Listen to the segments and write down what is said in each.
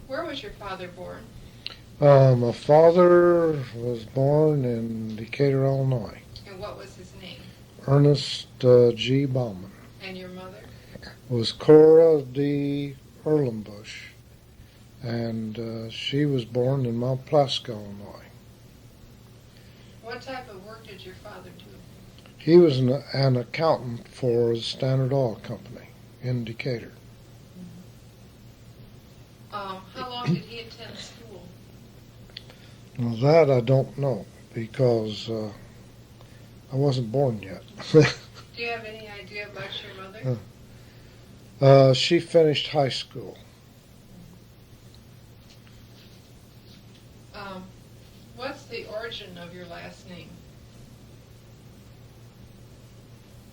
Where was your father born? My father was born in Decatur, Illinois. And what was his name? Ernest G. Bauman. And your mother? Was Cora D. Erlenbush, and she was born in Mount Plaska, Illinois. What type of work did your father do? He was an accountant for the Standard Oil Company in Decatur. How long did he attend school? Well, that I don't know because I wasn't born yet. Do you have any idea about your mother? She finished high school. What's the origin of your last name?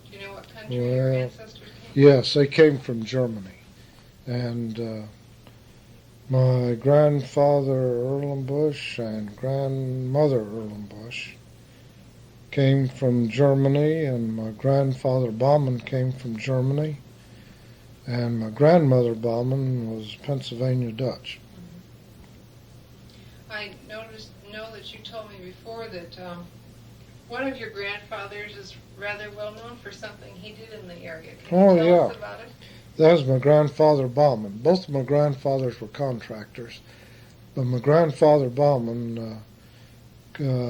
Do you know what country your ancestors came from? Yes, they came from Germany. And my grandfather Erlenbush and grandmother Erlenbush came from Germany, and my grandfather Bauman came from Germany, and my grandmother Bauman was Pennsylvania Dutch. I know that you told me before that one of your grandfathers is rather well known for something he did in the area. Can you tell us about it? That was my grandfather Bauman. Both of my grandfathers were contractors, but my grandfather Bauman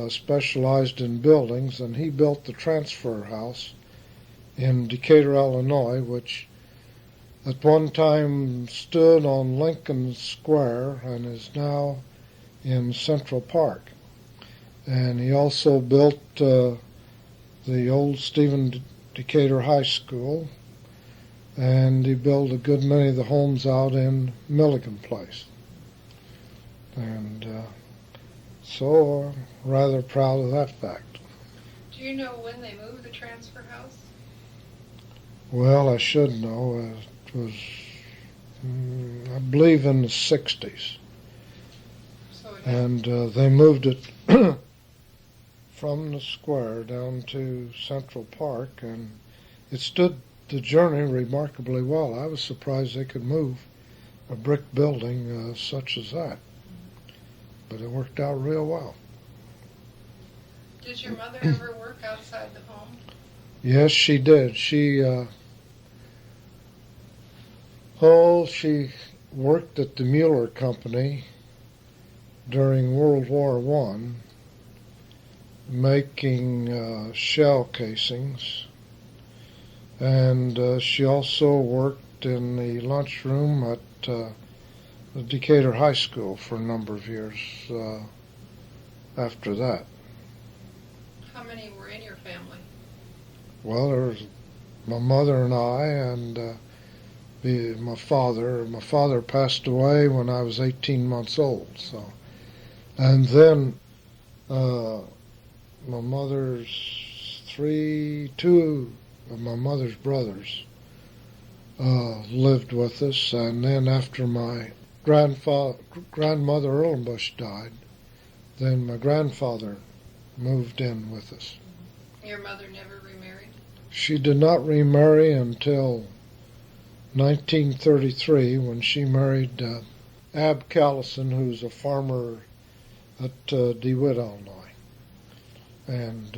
specialized in buildings, and he built the transfer house in Decatur, Illinois, which at one time stood on Lincoln Square and is now in Central Park. And he also built the old Stephen Decatur High School, and he built a good many of the homes out in Milligan Place. And so I'm rather proud of that fact. Do you know when they moved the transfer house? Well, I should know. It was, I believe, in the 60s. And they moved it from the square down to Central Park, and it stood the journey remarkably well. I was surprised they could move a brick building such as that, but it worked out real well. Did your mother ever work outside the home? Yes, she did. She worked at the Mueller Company during World War I, making shell casings. And she also worked in the lunchroom at the Decatur High School for a number of years after that. How many were in your family? Well, there was my mother and I, and my father. My father passed away when I was 18 months old. So, and then my mother's two of my mother's brothers lived with us, and then after my grandmother Erlenbush died, then my grandfather moved in with us. Your mother never remarried? She did not remarry until 1933, when she married Ab Callison, who's a farmer at DeWitt, Illinois. And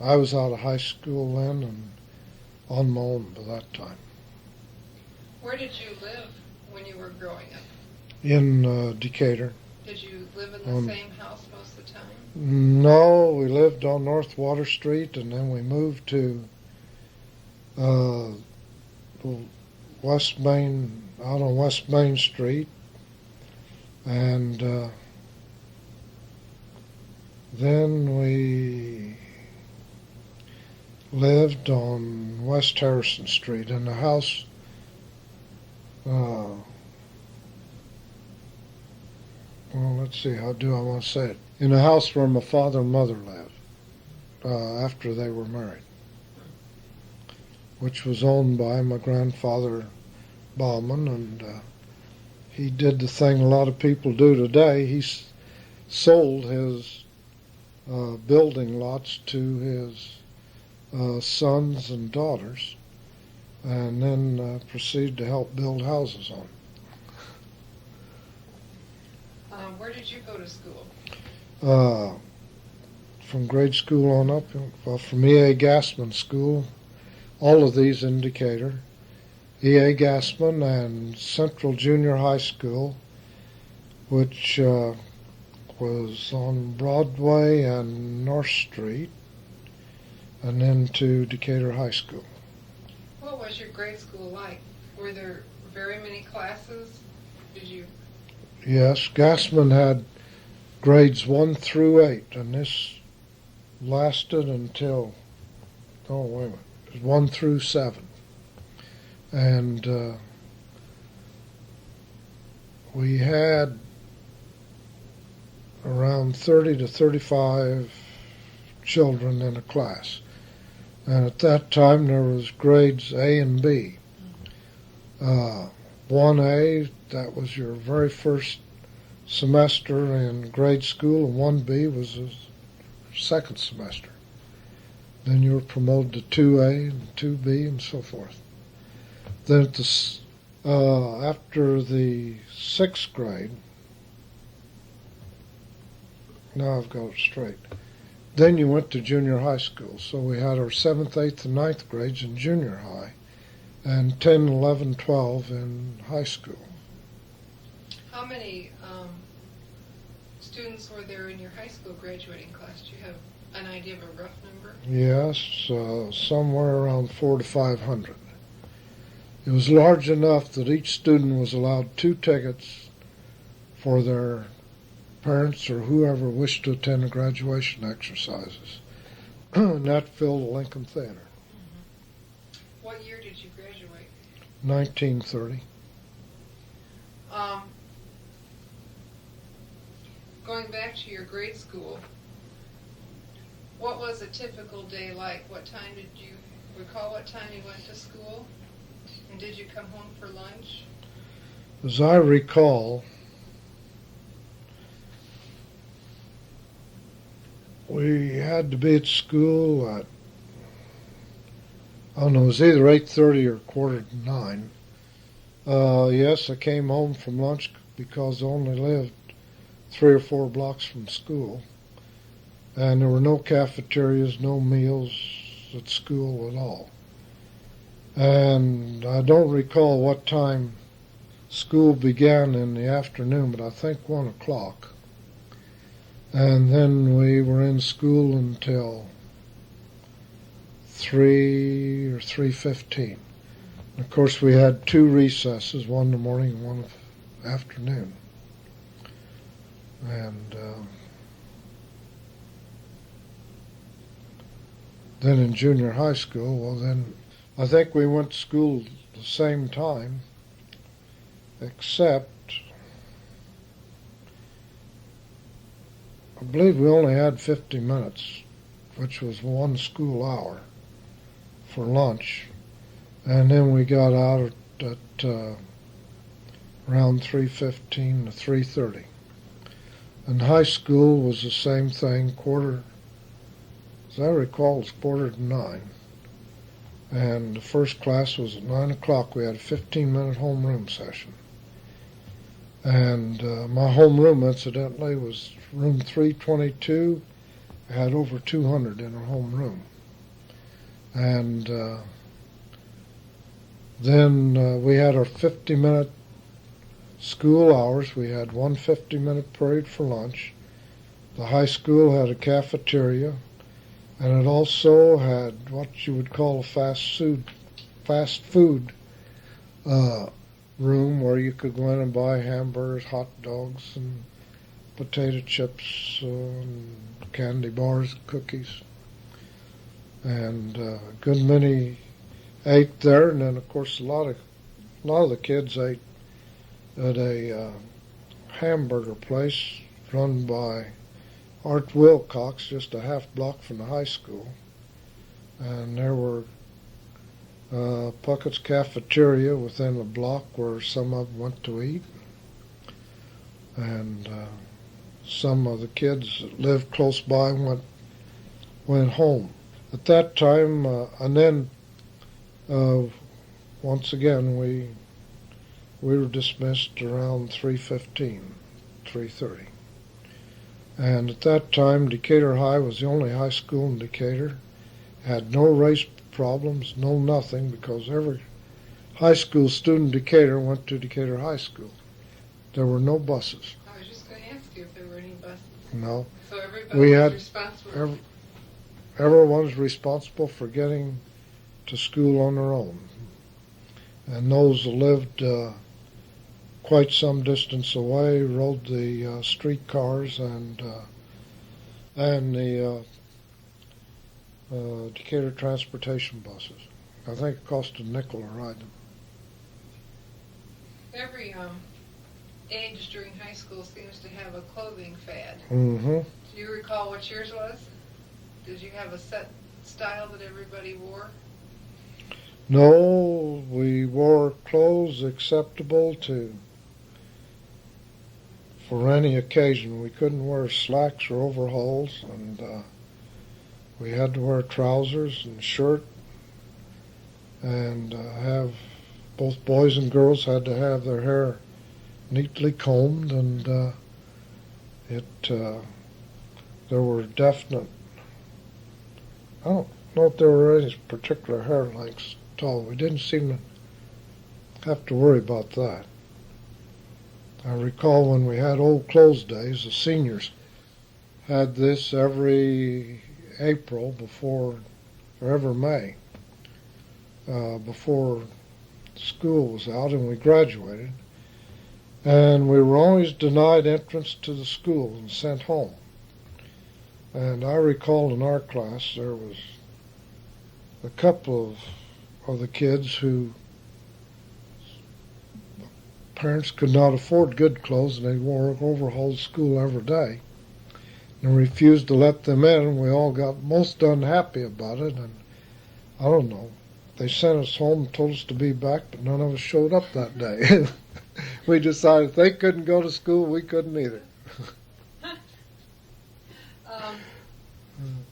I was out of high school then and on my own by that time. Where did you live when you were growing up? In Decatur. Did you live in the same house most of the time? No, we lived on North Water Street, and then we moved to West Main, out on West Main Street, and then we lived on West Harrison Street in the house. Well, let's see, how do I want to say it? In the house where my father and mother lived after they were married, which was owned by my grandfather Bauman, and he did the thing a lot of people do today. He sold his building lots to his sons and daughters, and then proceeded to help build houses on them. Where did you go to school? From grade school on up, well, from E.A. Gassman School, all of these in Decatur, E.A. Gassman and Central Junior High School, which was on Broadway and North Street, and then to Decatur High School. What was your grade school like? Were there very many classes? Did you? Yes, Gassman had grades 1 through 8, and this lasted until, oh, wait a minute, it was 1 through 7. And we had around 30 to 35 children in a class. And at that time there was grades A and B. 1A, that was your very first semester in grade school, and 1B was the second semester. Then you were promoted to 2A and 2B and so forth. Then after the 6th grade, now I've got it straight, then you went to junior high school. So we had our 7th, 8th, and 9th grades in junior high, and 10, 11, 12 in high school. How many students were there in your high school graduating class? Do you have an idea of a rough number? Yes, somewhere around 400 to 500. It was large enough that each student was allowed 2 tickets for their parents or whoever wished to attend the graduation exercises. And that filled the Lincoln Theater. Mm-hmm. What year did you graduate? 1930. Going back to your grade school, what was a typical day like? What time did you recall what time you went to school? And did you come home for lunch? As I recall, we had to be at school at, I don't know, it was either 8:30 or 8:45. Yes, I came home from lunch because I only lived 3 or 4 blocks from school. And there were no cafeterias, no meals at school at all. And I don't recall what time school began in the afternoon, but I think 1 o'clock. And then we were in school until 3 or 3:15. Of course, we had 2 recesses, one in the morning and one in the afternoon. And then in junior high school, well, then I think we went to school at the same time, except I believe we only had 50 minutes, which was 1 school hour for lunch. And then we got out at around 3:15 to 3:30. And high school was the same thing, as I recall, it was 8:45. And the first class was at 9 o'clock. We had a 15-minute homeroom session. And my homeroom, incidentally, was room 322. I had over 200 in our homeroom. And then we had our 50-minute school hours. We had 1 50-minute period for lunch. The high school had a cafeteria, and it also had what you would call a fast food room where you could go in and buy hamburgers, hot dogs, and potato chips, and candy bars, cookies. And a good many ate there, and then of course a lot of the kids ate at a hamburger place run by Art Wilcox, just a half block from the high school. And there were Puckett's Cafeteria within the block where some of them went to eat. And some of the kids that lived close by went home. At that time, and then once again we were dismissed around 3:15. 3:30. And at that time, Decatur High was the only high school in Decatur. Had no race problems, no nothing, because every high school student in Decatur went to Decatur High School. There were no buses. I was just going to ask you if there were any buses. No. So everybody We was had responsible. Everyone's responsible for getting to school on their own. And those that lived quite some distance away rode the streetcars and the Decatur transportation buses. I think it cost a nickel to ride them. Every age during high school seems to have a clothing fad. Mm-hmm. Do you recall what yours was? Did you have a set style that everybody wore? No, we wore clothes acceptable for any occasion. We couldn't wear slacks or overalls, and we had to wear trousers and shirt, and both boys and girls had to have their hair neatly combed, and there were definite. I don't know if there were any particular hair lengths at all. We didn't seem to have to worry about that. I recall when we had old clothes days, the seniors had this every April or every May, before school was out and we graduated. And we were always denied entrance to the school and sent home. And I recall in our class there was a couple of the kids who parents could not afford good clothes, and they wore overalls to school every day. And refused to let them in, and we all got most unhappy about it. And I don't know, they sent us home and told us to be back, but none of us showed up that day. We decided if they couldn't go to school, we couldn't either.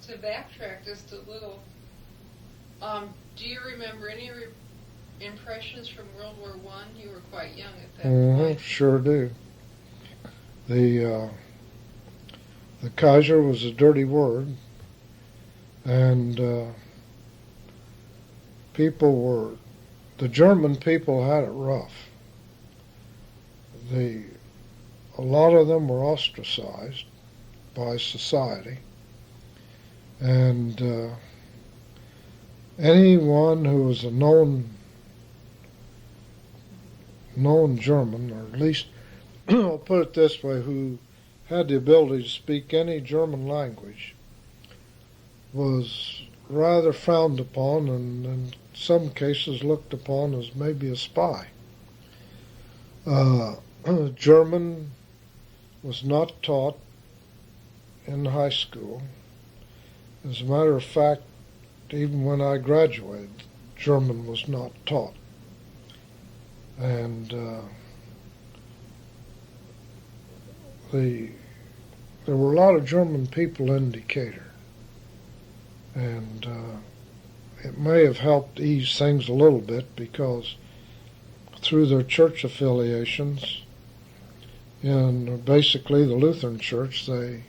To backtrack just a little, do you remember any impressions from World War I? You were quite young at that point. Sure do. The Kaiser was a dirty word, and the German people had it rough. A lot of them were ostracized by society, and anyone who was a known German, or at least, I'll put it this way, who had the ability to speak any German language, was rather frowned upon and in some cases looked upon as maybe a spy. German was not taught in high school. As a matter of fact, even when I graduated, German was not taught. And there were a lot of German people in Decatur. And it may have helped ease things a little bit, because through their church affiliations, and basically the Lutheran Church, they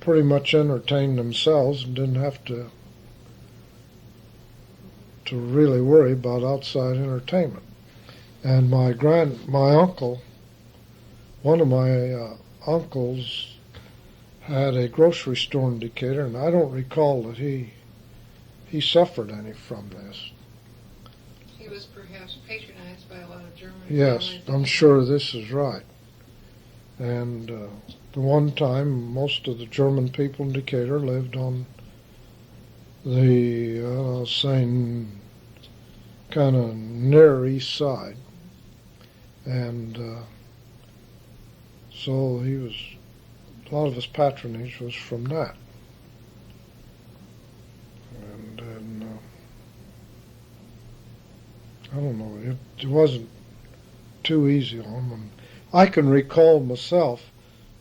pretty much entertained themselves and didn't have to really worry about outside entertainment. And my uncle, one of my uncles, had a grocery store in Decatur, and I don't recall that he suffered any from this. He was perhaps patronized by a lot of German Yes, families. I'm sure this is right. And the one time, most of the German people in Decatur lived on the, saying, kind of near east side. And so a lot of his patronage was from that. And then, I don't know, it wasn't too easy on him. And I can recall myself,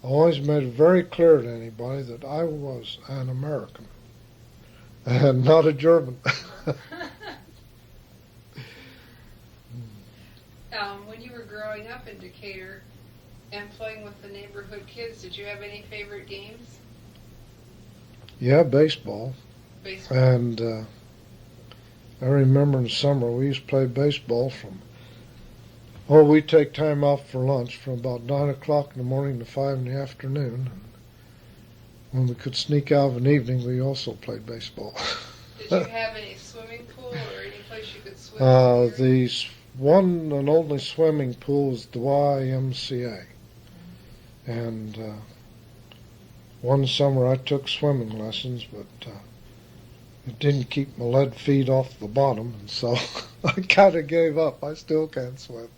I always made it very clear to anybody that I was an American and not a German. When you were growing up in Decatur, And playing with the neighborhood kids, did you have any favorite games? Yeah, baseball. Baseball. And I remember in the summer we used to play baseball we'd take time off for lunch from about 9 o'clock in the morning to 5 in the afternoon. And when we could sneak out of an evening, we also played baseball. Did you have any swimming pool or any place you could swim? The one and only swimming pool was the YMCA. And one summer I took swimming lessons, but it didn't keep my lead feet off the bottom, and so I kind of gave up. I still can't swim.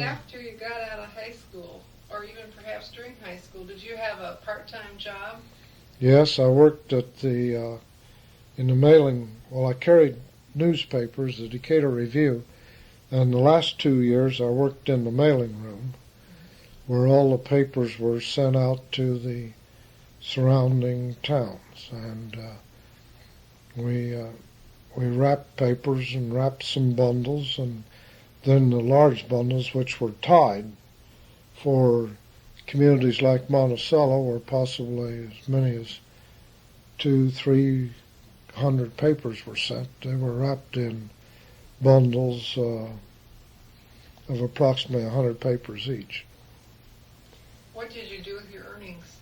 After you got out of high school, or even perhaps during high school, did you have a part-time job? Yes, I worked at in the mailing. Well, I carried newspapers, the Decatur Review, and the last 2 years I worked in the mailing room, where all the papers were sent out to the surrounding towns, and we wrapped papers and wrapped some bundles, and then the large bundles, which were tied for communities like Monticello, where possibly as many as 200-300 papers were sent. They were wrapped in bundles of approximately 100 papers each. What did you do with your earnings?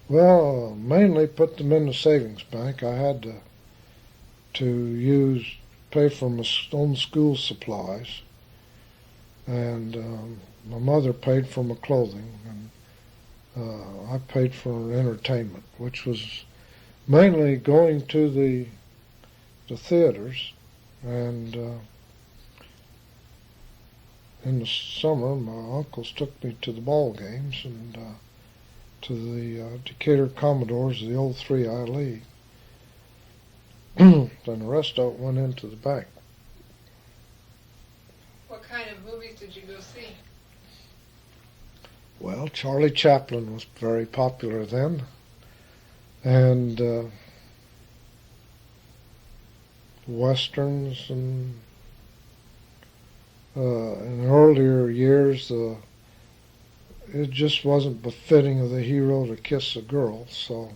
Well, mainly put them in the savings bank. I had to pay for my own school supplies, and my mother paid for my clothing, and I paid for entertainment, which was mainly going to the theaters, and in the summer my uncles took me to the ball games and to the Decatur Commodores of the old 3I League. Then the rest of it went into the bank. What kind of movies did you go see? Well, Charlie Chaplin was very popular then, and westerns, and in earlier years it just wasn't befitting of the hero to kiss a girl, so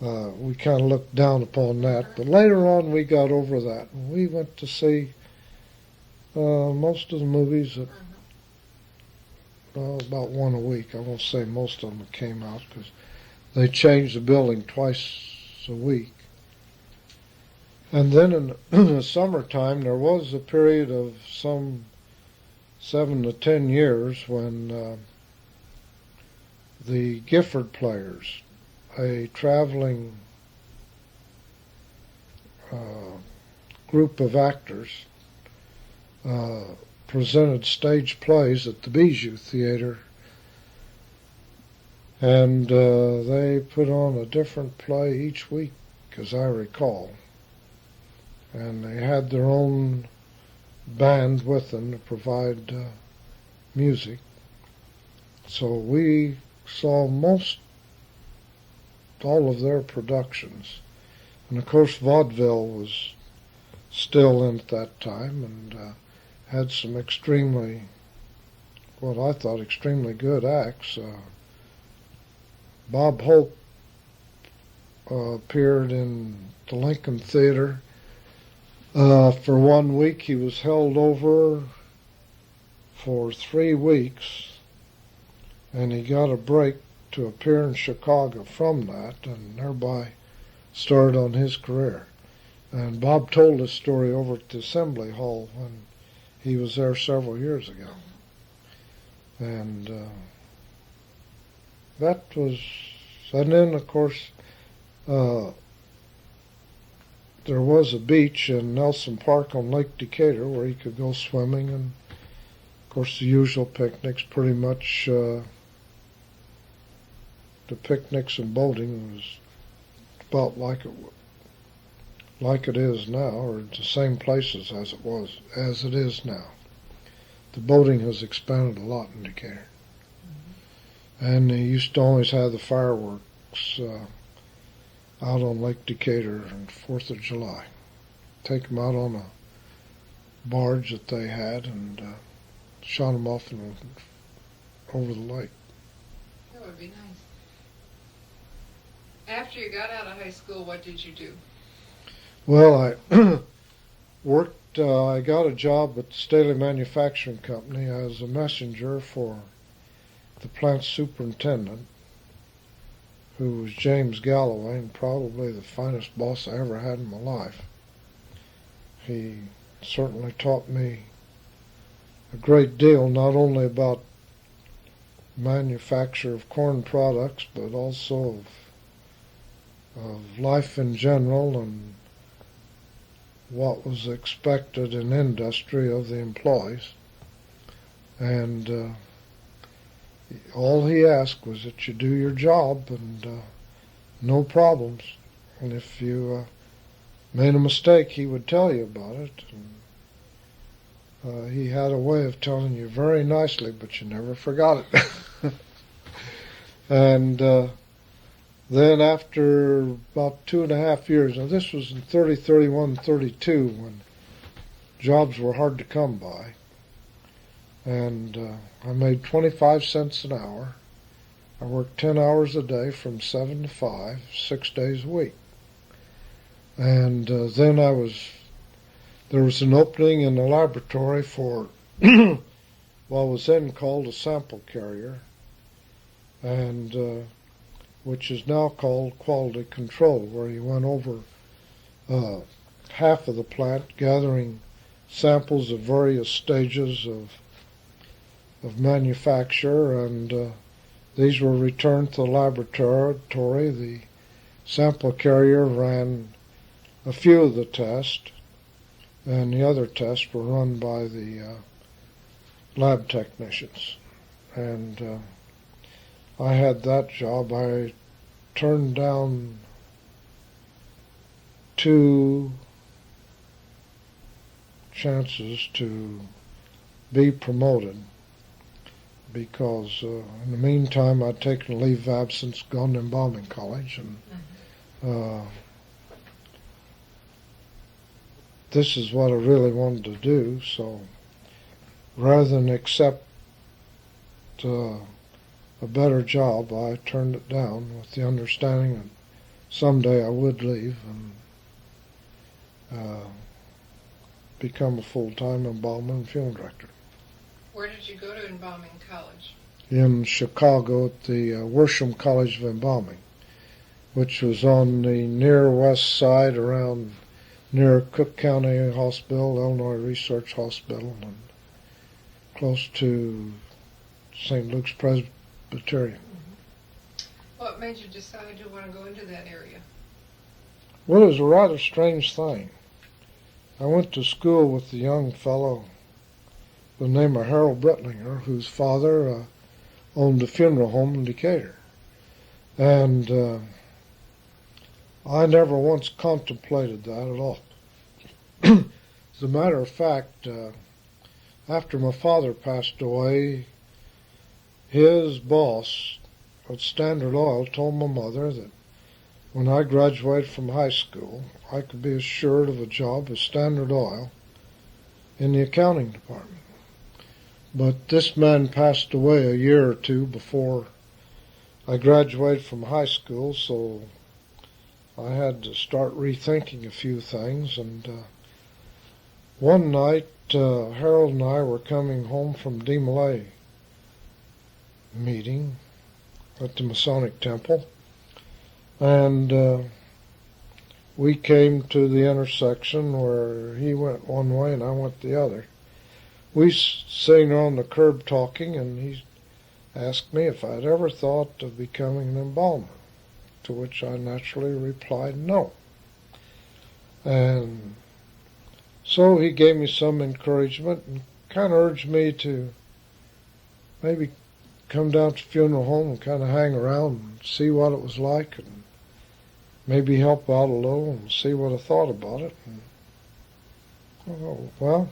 we kind of looked down upon that. But later on we got over that, and we went to see most of the movies at about one a week. I won't say most of them that came out, because they changed the building twice a week. And then in the summertime there was a period of some 7 to 10 years when the Gifford Players, a traveling group of actors, presented stage plays at the Bijou Theater, and they put on a different play each week, as I recall, and they had their own band with them to provide music. So we saw all of their productions, and of course vaudeville was still in at that time, and had some what I thought extremely good acts. Bob Hope appeared in the Lincoln Theater. For 1 week he was held over for 3 weeks, and he got a break to appear in Chicago from that, and thereby started on his career. And Bob told this story over at the Assembly Hall when he was there several years ago. And and then of course there was a beach in Nelson Park on Lake Decatur where you could go swimming, and of course the usual picnics, pretty much the picnics and boating was about like it is now, or the same places as it is now. The boating has expanded a lot in Decatur. And they used to always have the fireworks out on Lake Decatur on 4th of July. Take them out on barge that they had and shot them off over the lake. That would be nice. After you got out of high school, what did you do? Well, I worked, I got a job at the Staley Manufacturing Company as a messenger for the plant superintendent, who was James Galloway, and probably the finest boss I ever had in my life. He certainly taught me a great deal, not only about manufacture of corn products, but also of life in general and what was expected in industry of the employees. And all he asked was that you do your job and no problems. And if you made a mistake, he would tell you about it. And he had a way of telling you very nicely, but you never forgot it. And then after about 2.5 years, now this was in 30, 31, 32, when jobs were hard to come by. And I made 25 cents an hour. I worked 10 hours a day from 7 to 5, 6 days a week. And then there was an opening in the laboratory for what was then called a sample carrier, and which is now called quality control, where you went over half of the plant, gathering samples of various stages of manufacture, and these were returned to the laboratory. The sample carrier ran a few of the tests, and the other tests were run by the lab technicians. And I had that job. I turned down 2 chances to be promoted because in the meantime I'd taken a leave of absence, gone to embalming college, and this is what I really wanted to do. So rather than accept a better job, I turned it down with the understanding that someday I would leave and become a full-time embalmer and funeral director. Where did you go to embalming college? In Chicago at the Worsham College of Embalming, which was on the near west side around near Cook County Hospital, Illinois Research Hospital, and close to St. Luke's Presbyterian. Mm-hmm. What made you decide you want to go into that area? Well, it was a rather strange thing. I went to school with a young fellow by the name of Harold Brittlinger, whose father owned a funeral home in Decatur. And I never once contemplated that at all. As a matter of fact, after my father passed away, his boss at Standard Oil told my mother that when I graduated from high school, I could be assured of a job at Standard Oil in the accounting department. But this man passed away a year or two before I graduated from high school, so I had to start rethinking a few things. And one night, Harold and I were coming home from DeMolay meeting at the Masonic Temple, and we came to the intersection where he went one way and I went the other. We sitting on the curb talking, and he asked me if I'd ever thought of becoming an embalmer, to which I naturally replied no. And so he gave me some encouragement and kind of urged me to maybe come down to the funeral home and kind of hang around and see what it was like, and maybe help out a little and see what I thought about it. And, well,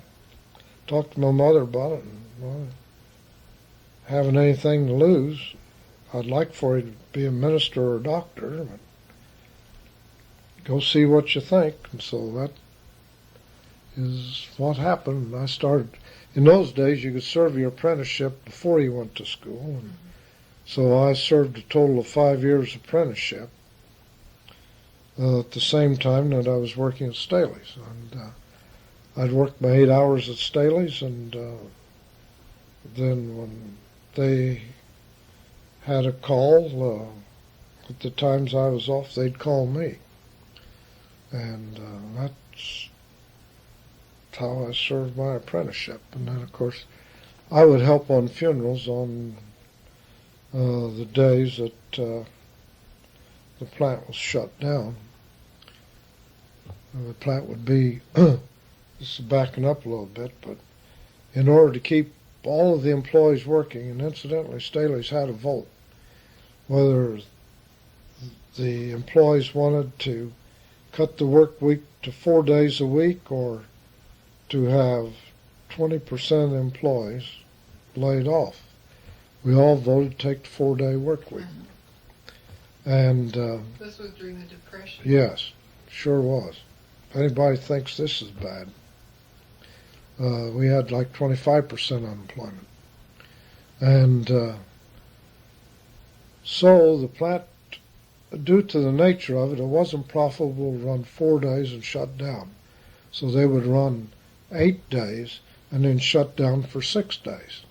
talked to my mother about it, and well, having anything to lose, I'd like for you to be a minister or a doctor, but go see what you think. And so that is what happened. I started, in those days you could serve your apprenticeship before you went to school. And so I served a total of 5 years apprenticeship at the same time that I was working at Staley's. And I'd worked my 8 hours at Staley's, and then when they had a call, at the times I was off, they'd call me. And that's how I served my apprenticeship. And then, of course, I would help on funerals on the days that the plant was shut down. And the plant would be, this is backing up a little bit, but in order to keep all of the employees working, and incidentally, Staley's had a vote, whether the employees wanted to cut the work week to 4 days a week or to have 20% of the employees laid off. We all voted to take the 4-day work week. And this was during the Depression. yes, sure was. If anybody thinks this is bad, we had like 25% unemployment. And so the plant, due to the nature of it, it wasn't profitable to run 4 days and shut down. So they would run 8 days and then shut down for 6 days.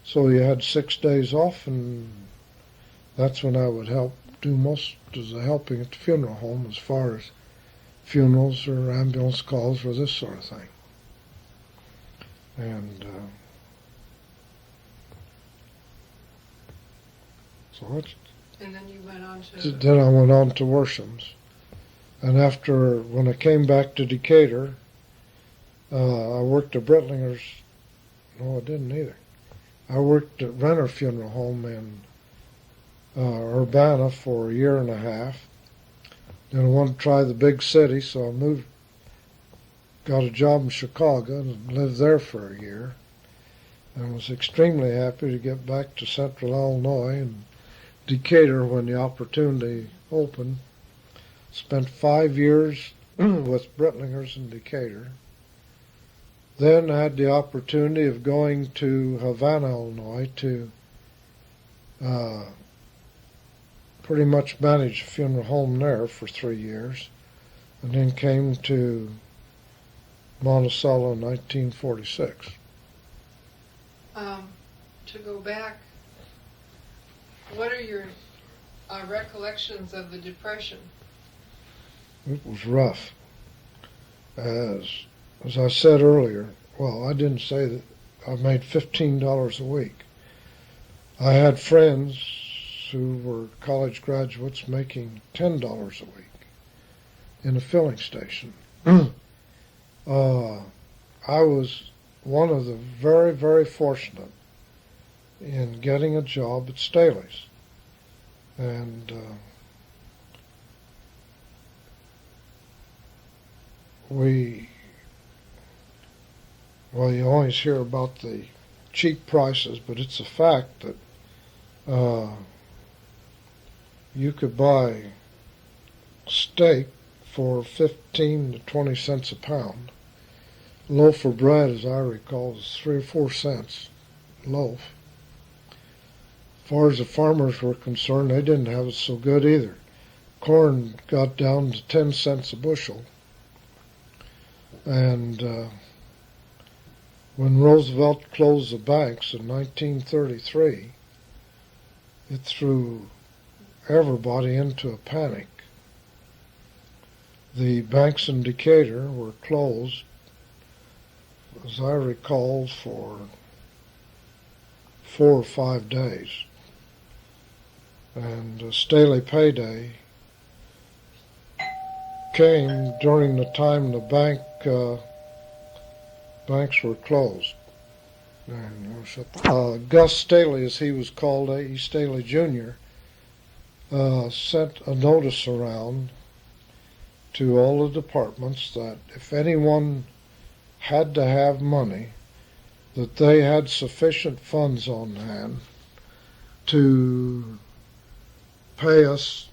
So you had 6 days off, and that's when I would help do most of the helping at the funeral home as far as funerals or ambulance calls or this sort of thing. And so that's, And then you went on to... then I went on to Worsham's. And after, when I came back to Decatur, I worked at Brettlinger's. No, I didn't either. I worked at Renner Funeral Home in Urbana for a year and a half. Then I wanted to try the big city, so I moved, got a job in Chicago and lived there for a year. And was extremely happy to get back to Central Illinois and Decatur when the opportunity opened. Spent 5 years with Brettlinger's in Decatur. Then I had the opportunity of going to Havana, Illinois to pretty much manage a funeral home there for 3 years. And then came to Monticello in 1946. To go back, what are your recollections of the Depression? It was rough. As I said earlier, well, I didn't say that I made $15 a week. I had friends who were college graduates making $10 a week in a filling station. I was one of the very, very fortunate in getting a job at Staley's. And well, you always hear about the cheap prices, but it's a fact that you could buy steak for 15 to 20 cents a pound. A loaf of bread, as I recall, was 3 or 4 cents a loaf. As far as the farmers were concerned, they didn't have it so good either. Corn got down to 10 cents a bushel. And when Roosevelt closed the banks in 1933, it threw everybody into a panic. The banks in Decatur were closed, as I recall, for 4 or 5 days. And Staley payday came during the time the banks were closed. Gus Staley, as he was called, A.E. Staley Jr., sent a notice around to all the departments that if anyone had to have money, that they had sufficient funds on hand to pay us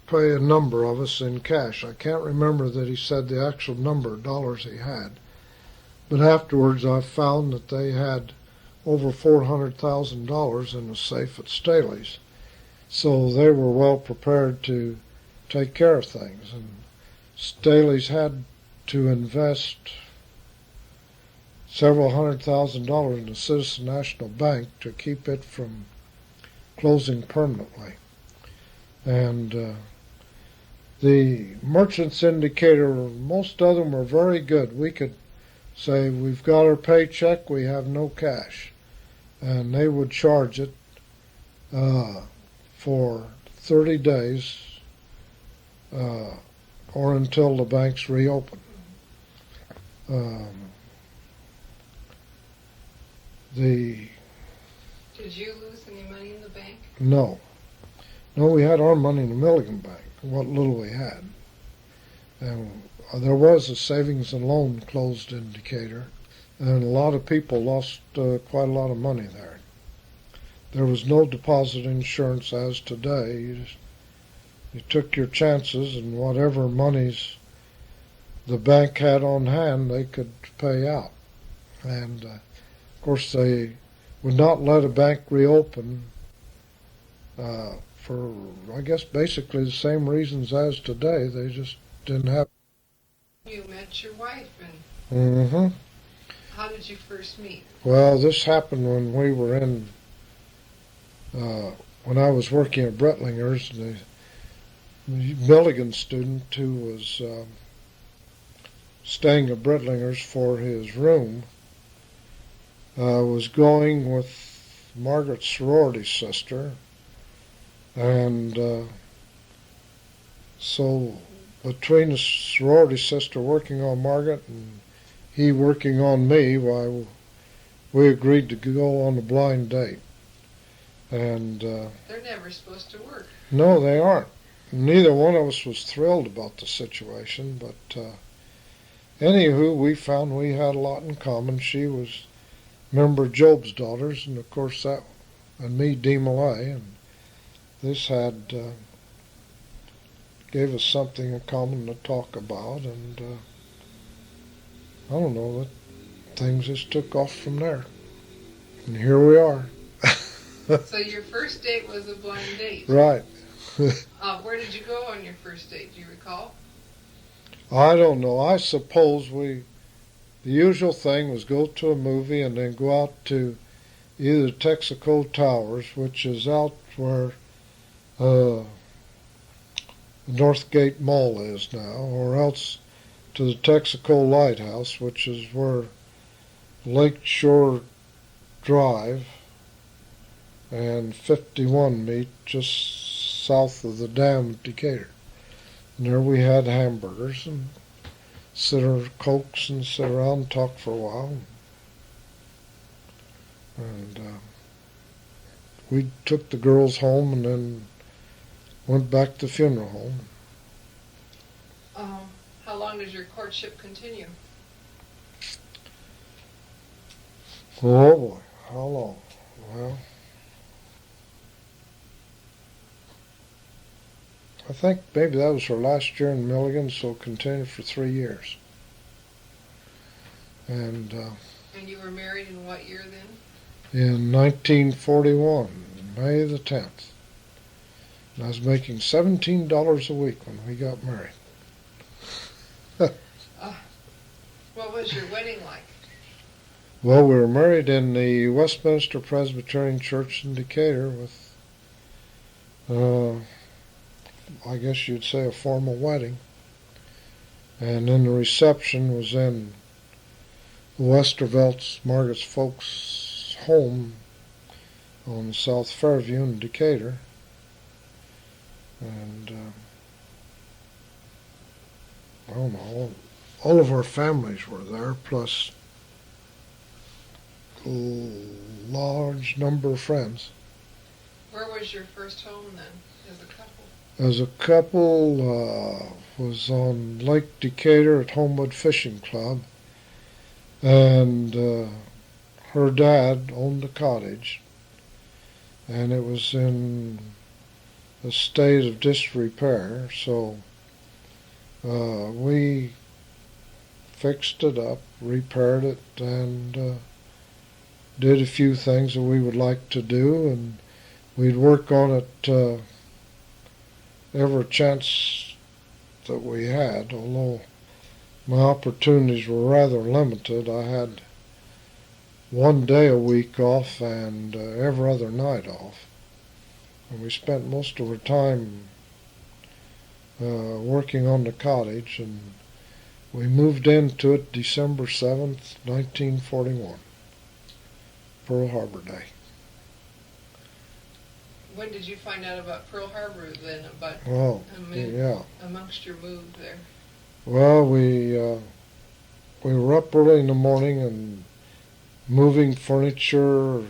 pay a number of us in cash. I can't remember that he said the actual number of dollars he had. But afterwards I found that they had over $400,000 in the safe at Staley's. So they were well prepared to take care of things. And Staley's had to invest several $100,000 in the Citizen National Bank to keep it from closing permanently. And the merchants indicator, most of them were very good. We could say, we've got our paycheck, we have no cash. And they would charge it for 30 days or until the banks reopen. Did you lose any money in the bank? No, we had our money in the Milligan Bank, what little we had. And there was a savings and loan closed in Decatur, and a lot of people lost quite a lot of money there. There was no deposit insurance as today. You took your chances, and whatever monies the bank had on hand, they could pay out. And of course, they would not let a bank reopen for, I guess, basically the same reasons as today. They just didn't have. You met your wife, Mm-hmm. how did you first meet? Well, this happened when we were in, when I was working at Brettlinger's. The Milligan student who was staying at Brettlinger's for his room was going with Margaret's sorority sister, and so between the sorority sister working on Margaret and he working on me, why, we agreed to go on a blind date. And They're never supposed to work. no, they aren't. Neither one of us was thrilled about the situation, but anywho, we found we had a lot in common. She was a member of Job's Daughters, and of course that, and me, Dee Malay, and this had gave us something in common to talk about, and I don't know, that things just took off from there. And here we are. So your first date was a blind date. Right. Where did you go on your first date? Do you recall? I don't know. I suppose the usual thing was go to a movie and then go out to either Texaco Towers, which is out where the Northgate Mall is now, or else to the Texaco Lighthouse, which is where Lakeshore Drive and 51 meet, just south of the dam of Decatur. And there we had hamburgers and Cokes and sit around and talk for a while. And we took the girls home and then went back to the funeral home. How long does your courtship continue? Oh boy, how long? Well, I think maybe that was her last year in Milligan, so it continued for 3 years. And you were married in what year then? in 1941, May the 10th. And I was making $17 a week when we got married. What was your wedding like? Well, we were married in the Westminster Presbyterian Church in Decatur with, I guess you'd say, a formal wedding. And then the reception was in Westervelt's, Margaret's folks' home on South Fairview in Decatur. And I don't know, all of our families were there, plus a large number of friends. Where was your first home then, as a couple? As a couple, was on Lake Decatur at Homewood Fishing Club, and her dad owned a cottage, and it was in a state of disrepair, so we fixed it up, repaired it, and did a few things that we would like to do, and we'd work on it every chance that we had, although my opportunities were rather limited. I had one day a week off and every other night off. And we spent most of our time working on the cottage, and we moved into it December 7th, 1941, Pearl Harbor Day. When did you find out about Pearl Harbor then, amongst your move there? Well, we were up early in the morning and moving furniture,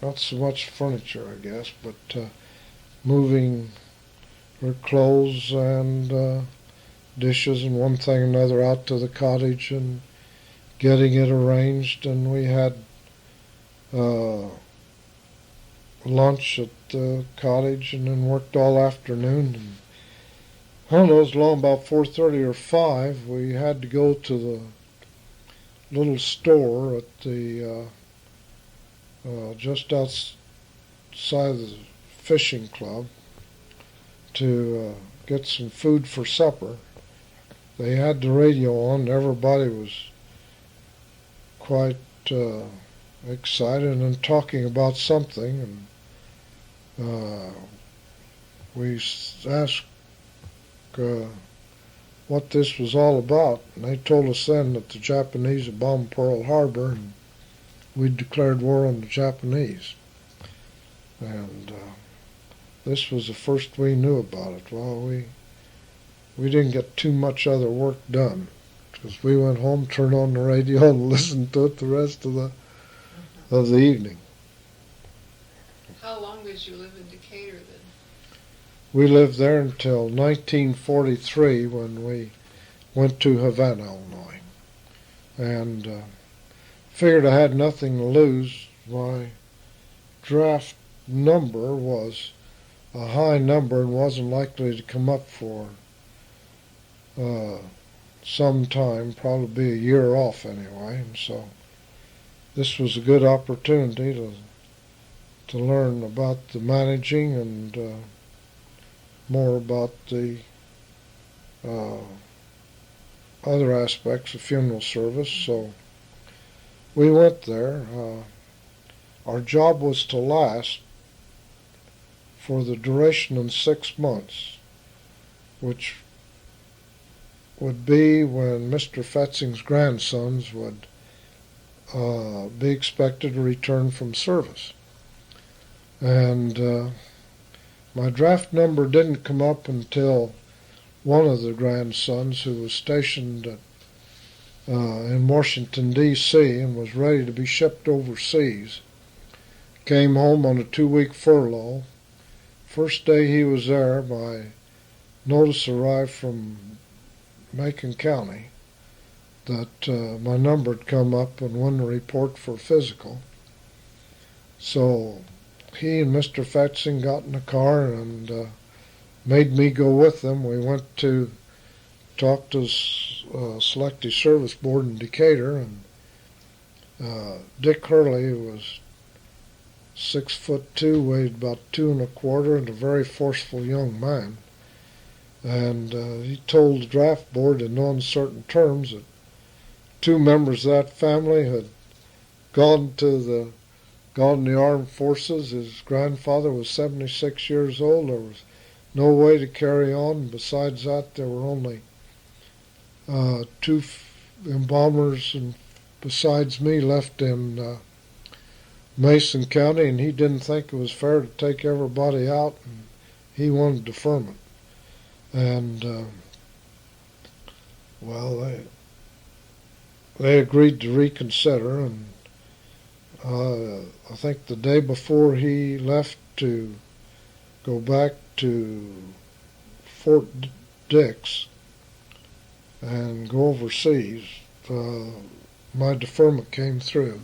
not so much furniture, I guess, but moving her clothes and dishes and one thing and another out to the cottage and getting it arranged. And we had lunch at the cottage and then worked all afternoon. And I don't know, it was long about 4:30 or 5. We had to go to the little store at the just outside the fishing club to get some food for supper. They had the radio on. Everybody was quite excited and talking about something, and we asked what this was all about, and they told us then that the Japanese had bombed Pearl Harbor and we'd declared war on the Japanese. And this was the first we knew about it. Well, we didn't get too much other work done because we went home, turned on the radio, and listened to it the rest of the evening. How long did you live in Decatur then? We lived there until 1943 when we went to Havana, Illinois, and figured I had nothing to lose. My draft number was a high number and wasn't likely to come up for some time, probably a year off anyway, and so this was a good opportunity to learn about the managing and more about the other aspects of funeral service. So we went there. Our job was to last for the duration of 6 months, which would be when Mr. Fetzing's grandsons would be expected to return from service. And my draft number didn't come up until one of the grandsons, who was stationed in Washington, D.C. and was ready to be shipped overseas, came home on a 2-week furlough. First day he was there, my notice arrived from Macon County that my number had come up and won the report for physical. So he and Mr. Fetzing got in the car and made me go with them. We went to talk to Selective Service Board in Decatur, and Dick Hurley, who was 6'2", weighed about 2 1/4, and a very forceful young man. And he told the draft board in no uncertain terms that 2 members of that family had gone in the armed forces. His grandfather was 76 years old. There was no way to carry on. Besides that, there were only 2 embalmers and besides me left in Mason County, and he didn't think it was fair to take everybody out, and he wanted deferment. And well, they agreed to reconsider, and I think the day before he left to go back to Fort Dix and go overseas, my deferment came through.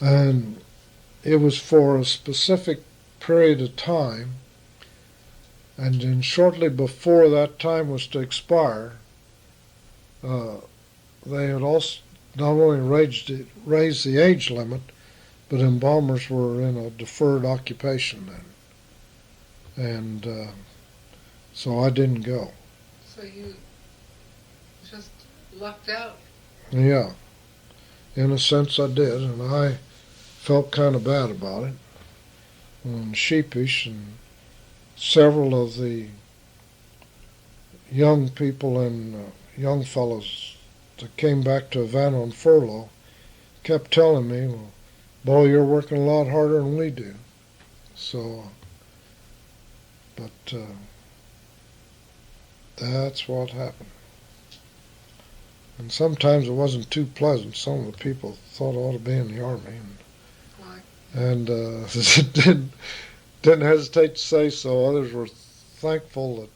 And it was for a specific period of time And then shortly before that time was to expire, uh, they had also not only raised the age limit, but embalmers were in a deferred occupation then. And so I didn't go. So you just lucked out. Yeah, in a sense I did, and I felt kind of bad about it and sheepish, and several of the young people and young fellows that came back to Havana on furlough kept telling me, well, boy, you're working a lot harder than we do. So, but that's what happened. And sometimes it wasn't too pleasant. Some of the people thought I ought to be in the Army. And didn't hesitate to say so. Others were thankful that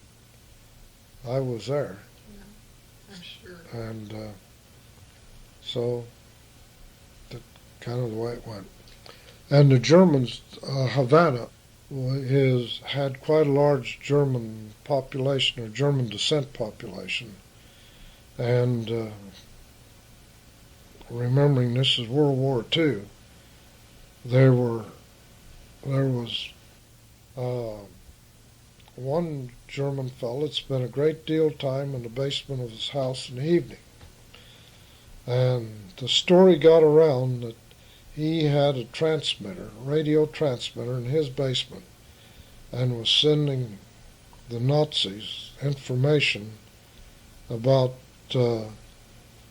I was there. Yeah, I'm sure. And so that's kind of the way it went. And the Germans, Havana, had quite a large German population, or German descent population. And remembering this is World War II, there was one German fellow that spent a great deal of time in the basement of his house in the evening. And the story got around that he had a transmitter, a radio transmitter in his basement, and was sending the Nazis information about the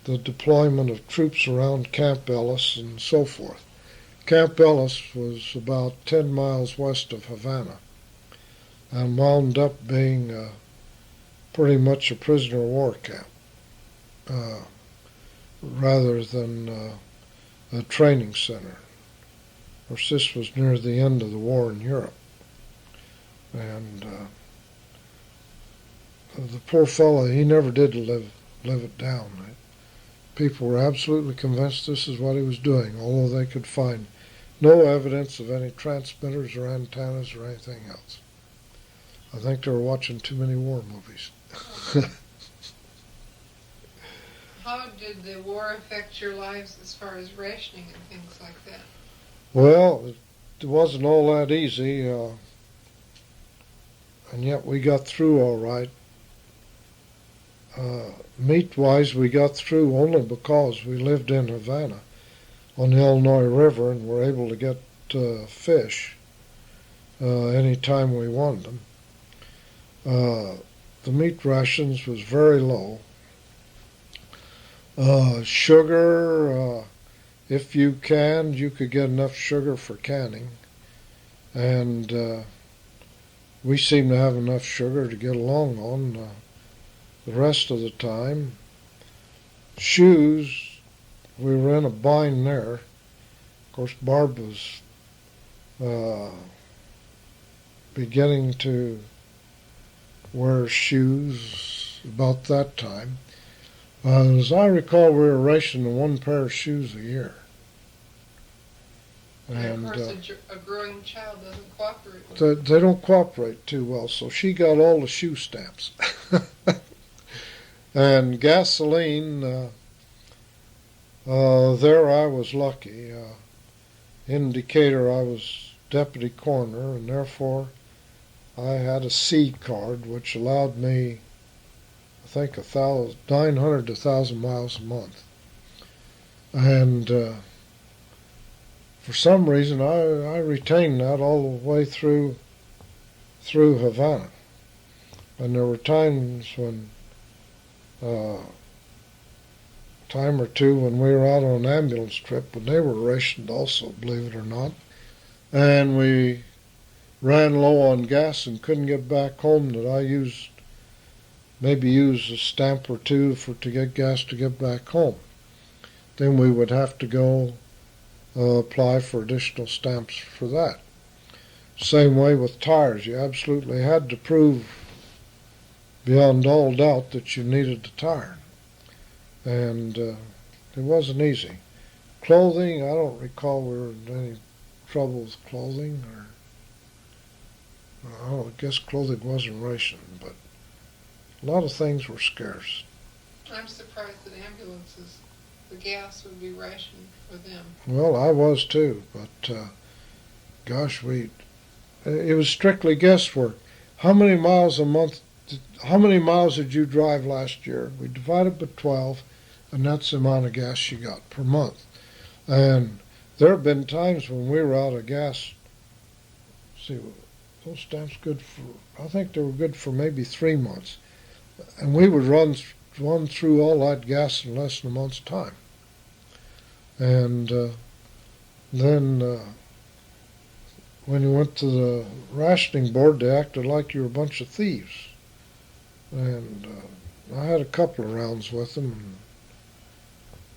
deployment of troops around Camp Ellis and so forth. Camp Ellis was about 10 miles west of Havana and wound up being pretty much a prisoner of war camp rather than a training center. Of course, this was near the end of the war in Europe. And the poor fellow, he never did live it down. People were absolutely convinced this is what he was doing, although they could find no evidence of any transmitters or antennas or anything else. I think they were watching too many war movies. How did the war affect your lives as far as rationing and things like that? Well, it wasn't all that easy, and yet we got through all right. Meat-wise, we got through only because we lived in Havana on the Illinois River and were able to get fish any time we wanted them. The meat rations was very low. Sugar, if you canned, you could get enough sugar for canning. And we seemed to have enough sugar to get along on the rest of the time. Shoes, we were in a bind there. Of course, Barb was beginning to wear shoes about that time. As I recall, we were rationing one pair of shoes a year. And of course, a growing child doesn't cooperate with it. They don't cooperate too well, so she got all the shoe stamps. And gasoline, there I was lucky. In Decatur, I was deputy coroner, and therefore I had a C card, which allowed me, I think, 900 to 1,000 miles a month. And for some reason, I retained that all the way through Havana. And there were times when, time or two when we were out on an ambulance trip, when they were rationed also, believe it or not. And we ran low on gas and couldn't get back home, that I maybe used a stamp or two to get gas to get back home. Then we would have to go apply for additional stamps for that. Same way with tires. You absolutely had to prove beyond all doubt that you needed a tire. And it wasn't easy. Clothing, I don't recall we were in any trouble with clothing. I guess clothing wasn't rationed, but a lot of things were scarce. I'm surprised that ambulances, the gas would be rationed for them. Well, I was too, but gosh, it was strictly guesswork. How many miles a month? How many miles did you drive last year? We divided by 12, and that's the amount of gas you got per month. And there have been times when we were out of gas. See, those stamps good for, I think they were good for maybe 3 months. And we would run through all that gas in less than a month's time. And then when you went to the rationing board, they acted like you were a bunch of thieves. And I had a couple of rounds with them and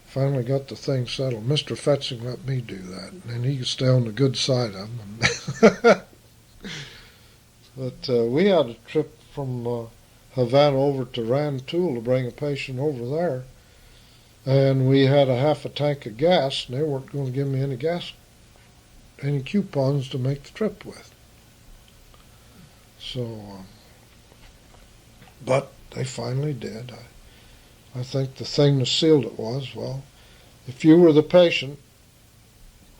finally got the thing settled. Mr. Fetzing let me do that, and he could stay on the good side of them. But we had a trip from Havana over to Rantoul to bring a patient over there, and we had a half a tank of gas, and they weren't going to give me any coupons to make the trip with. So, but they finally did. I think the thing that sealed it was, well, if you were the patient,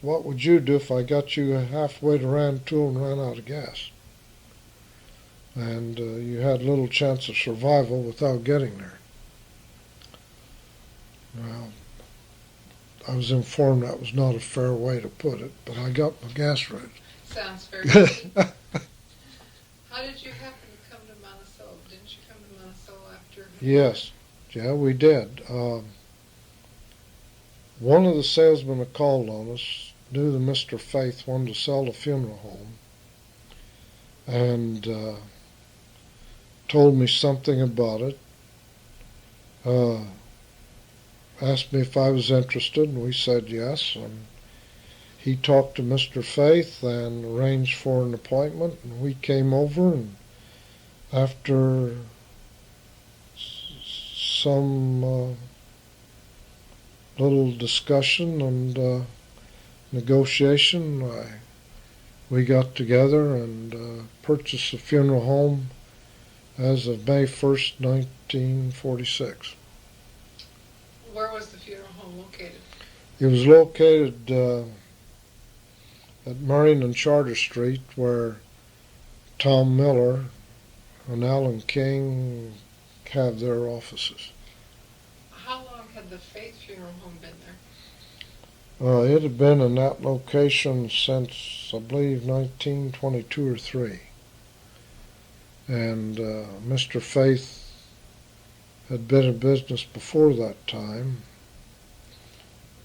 what would you do if I got you halfway to Rantoul and ran out of gas? And you had little chance of survival without getting there. Well, I was informed that was not a fair way to put it, but I got my gas rate. Sounds very good. How did you happen to come to Monticello? Didn't you come to Monticello after? Yes. Yeah, we did. One of the salesmen that called on us knew that Mr. Faith wanted to sell the funeral home and told me something about it. Asked me if I was interested, and we said yes. And he talked to Mr. Faith and arranged for an appointment, and we came over, and after some little discussion and negotiation, we got together and purchased a funeral home as of May 1st, 1946. Where was the funeral home located? It was located at Marion and Charter Street, where Tom Miller and Alan King have their offices. How long had the Faith Funeral Home been there? It had been in that location since, I believe, 1922 or 3. And Mr. Faith had been in business before that time.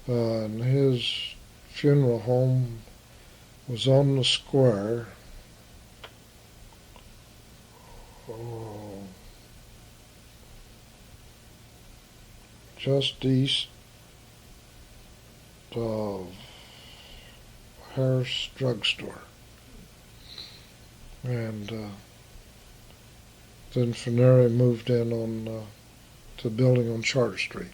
And his funeral home was on the square. Just east of Harris Drugstore. And then from there he moved in to the building on Charter Street.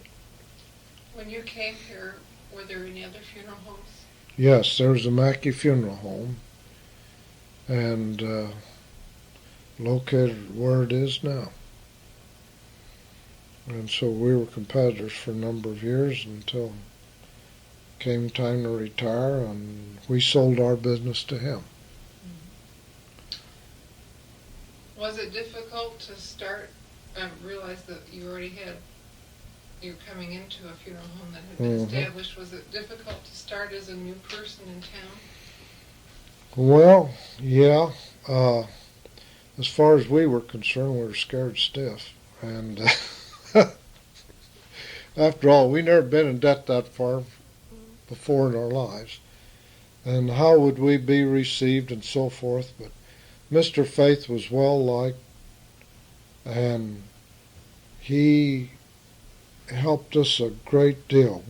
When you came here, were there any other funeral homes? Yes, there's the Mackey Funeral Home, and located where it is now. And so we were competitors for a number of years until it came time to retire, and we sold our business to him. Was it difficult to start? I realized that you were coming into a funeral home that had been established. Was it difficult to start as a new person in town? Well, yeah. As far as we were concerned, we were scared stiff. And after all, we never been in debt that far before in our lives. And how would we be received and so forth? But Mr. Faith was well liked, and he helped us a great deal.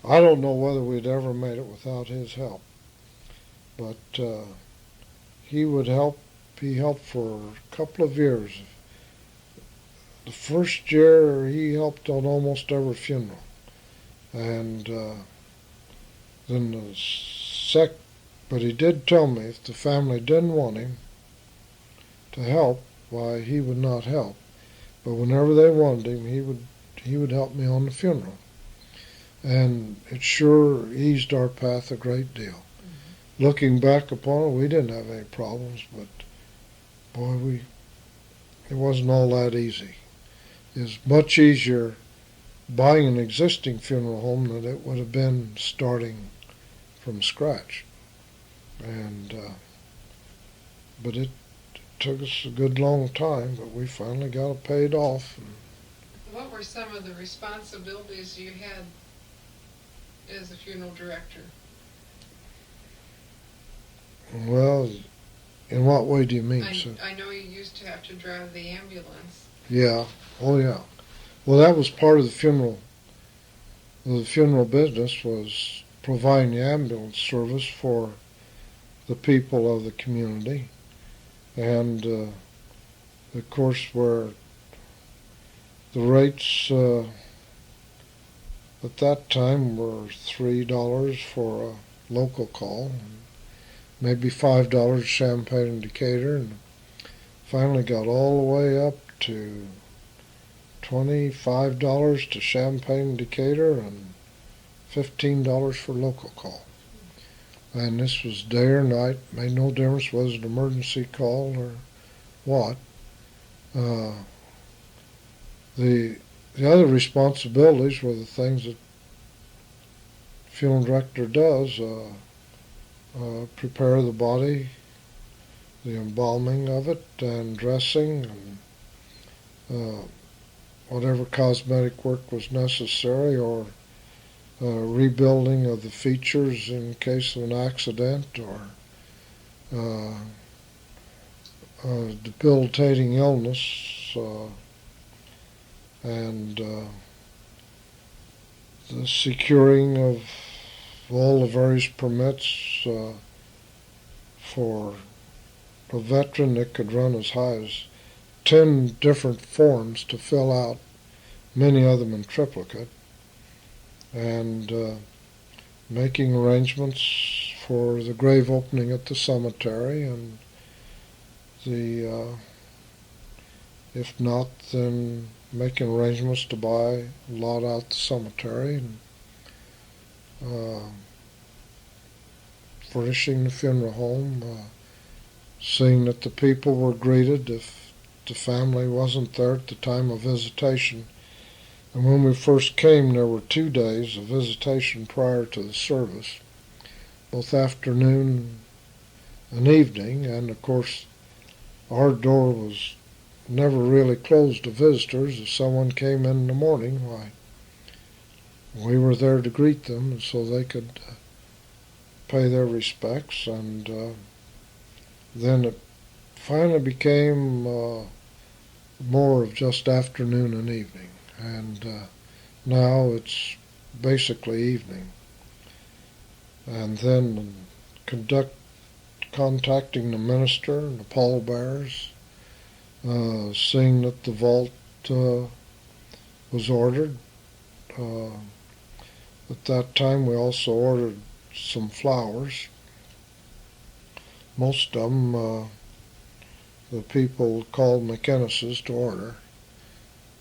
I don't know whether we'd ever made it without his help, but he would help. He helped for a couple of years. The first year he helped on almost every funeral, and then but he did tell me if the family didn't want him, to help, why, he would not help. But whenever they wanted him, he would help me on the funeral. And it sure eased our path a great deal. Mm-hmm. Looking back upon it, we didn't have any problems, but boy, it wasn't all that easy. It's much easier buying an existing funeral home than it would have been starting from scratch. And but it took us a good long time, but we finally got it paid off. What were some of the responsibilities you had as a funeral director? Well, in what way do you mean? I know you used to have to drive the ambulance. Yeah. Oh, yeah. Well, that was part of the funeral. The funeral business was providing the ambulance service for the people of the community. And, of course, where the rates at that time were $3 for a local call, maybe $5 Champaign and Decatur, and finally got all the way up to $25 to Champaign and Decatur and $15 for local call. And this was day or night, made no difference whether it was an emergency call or what. The other responsibilities were the things that the funeral director does, prepare the body, the embalming of it, and dressing, and whatever cosmetic work was necessary, or rebuilding of the features in case of an accident, or debilitating illness, and the securing of all the various permits for a veteran that could run as high as 10 different forms to fill out, many of them in triplicate, and making arrangements for the grave opening at the cemetery, and if not, then making arrangements to buy a lot out the cemetery, and furnishing the funeral home, seeing that the people were greeted if the family wasn't there at the time of visitation. And when we first came, there were 2 days of visitation prior to the service, both afternoon and evening, and of course our door was never really closed to visitors. If someone came in the morning, why, we were there to greet them so they could pay their respects. And then it finally became more of just afternoon and evening, and now it's basically evening. And then contacting the minister and the pallbearers, seeing that the vault was ordered. At that time we also ordered some flowers. Most of them the people called McInnes's to order,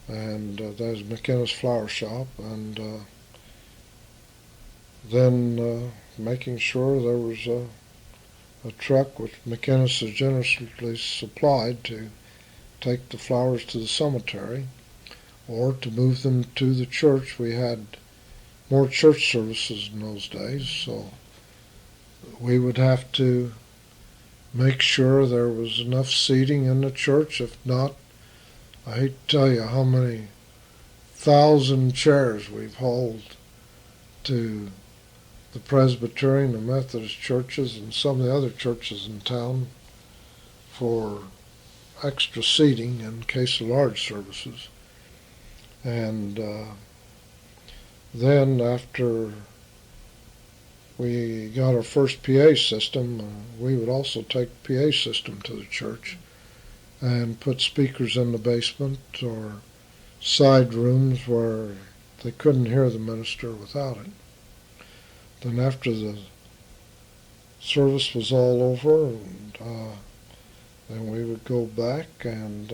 and there's McInnes Flower Shop, and then making sure there was a truck which McInnes has generously supplied to take the flowers to the cemetery or to move them to the church. We had more church services in those days, so we would have to make sure there was enough seating in the church. If not, I hate to tell you how many thousand chairs we've hauled to the Presbyterian, the Methodist churches, and some of the other churches in town for extra seating in case of large services. And then after we got our first PA system, we would also take the PA system to the church and put speakers in the basement or side rooms where they couldn't hear the minister without it. Then after the service was all over, and then we would go back and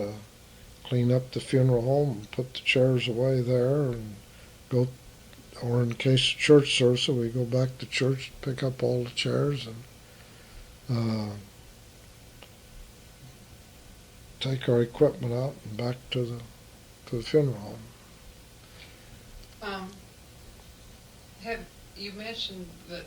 clean up the funeral home and put the chairs away there and go, or in case of church service, we go back to church, pick up all the chairs and take our equipment out and back to the funeral home. Have you mentioned that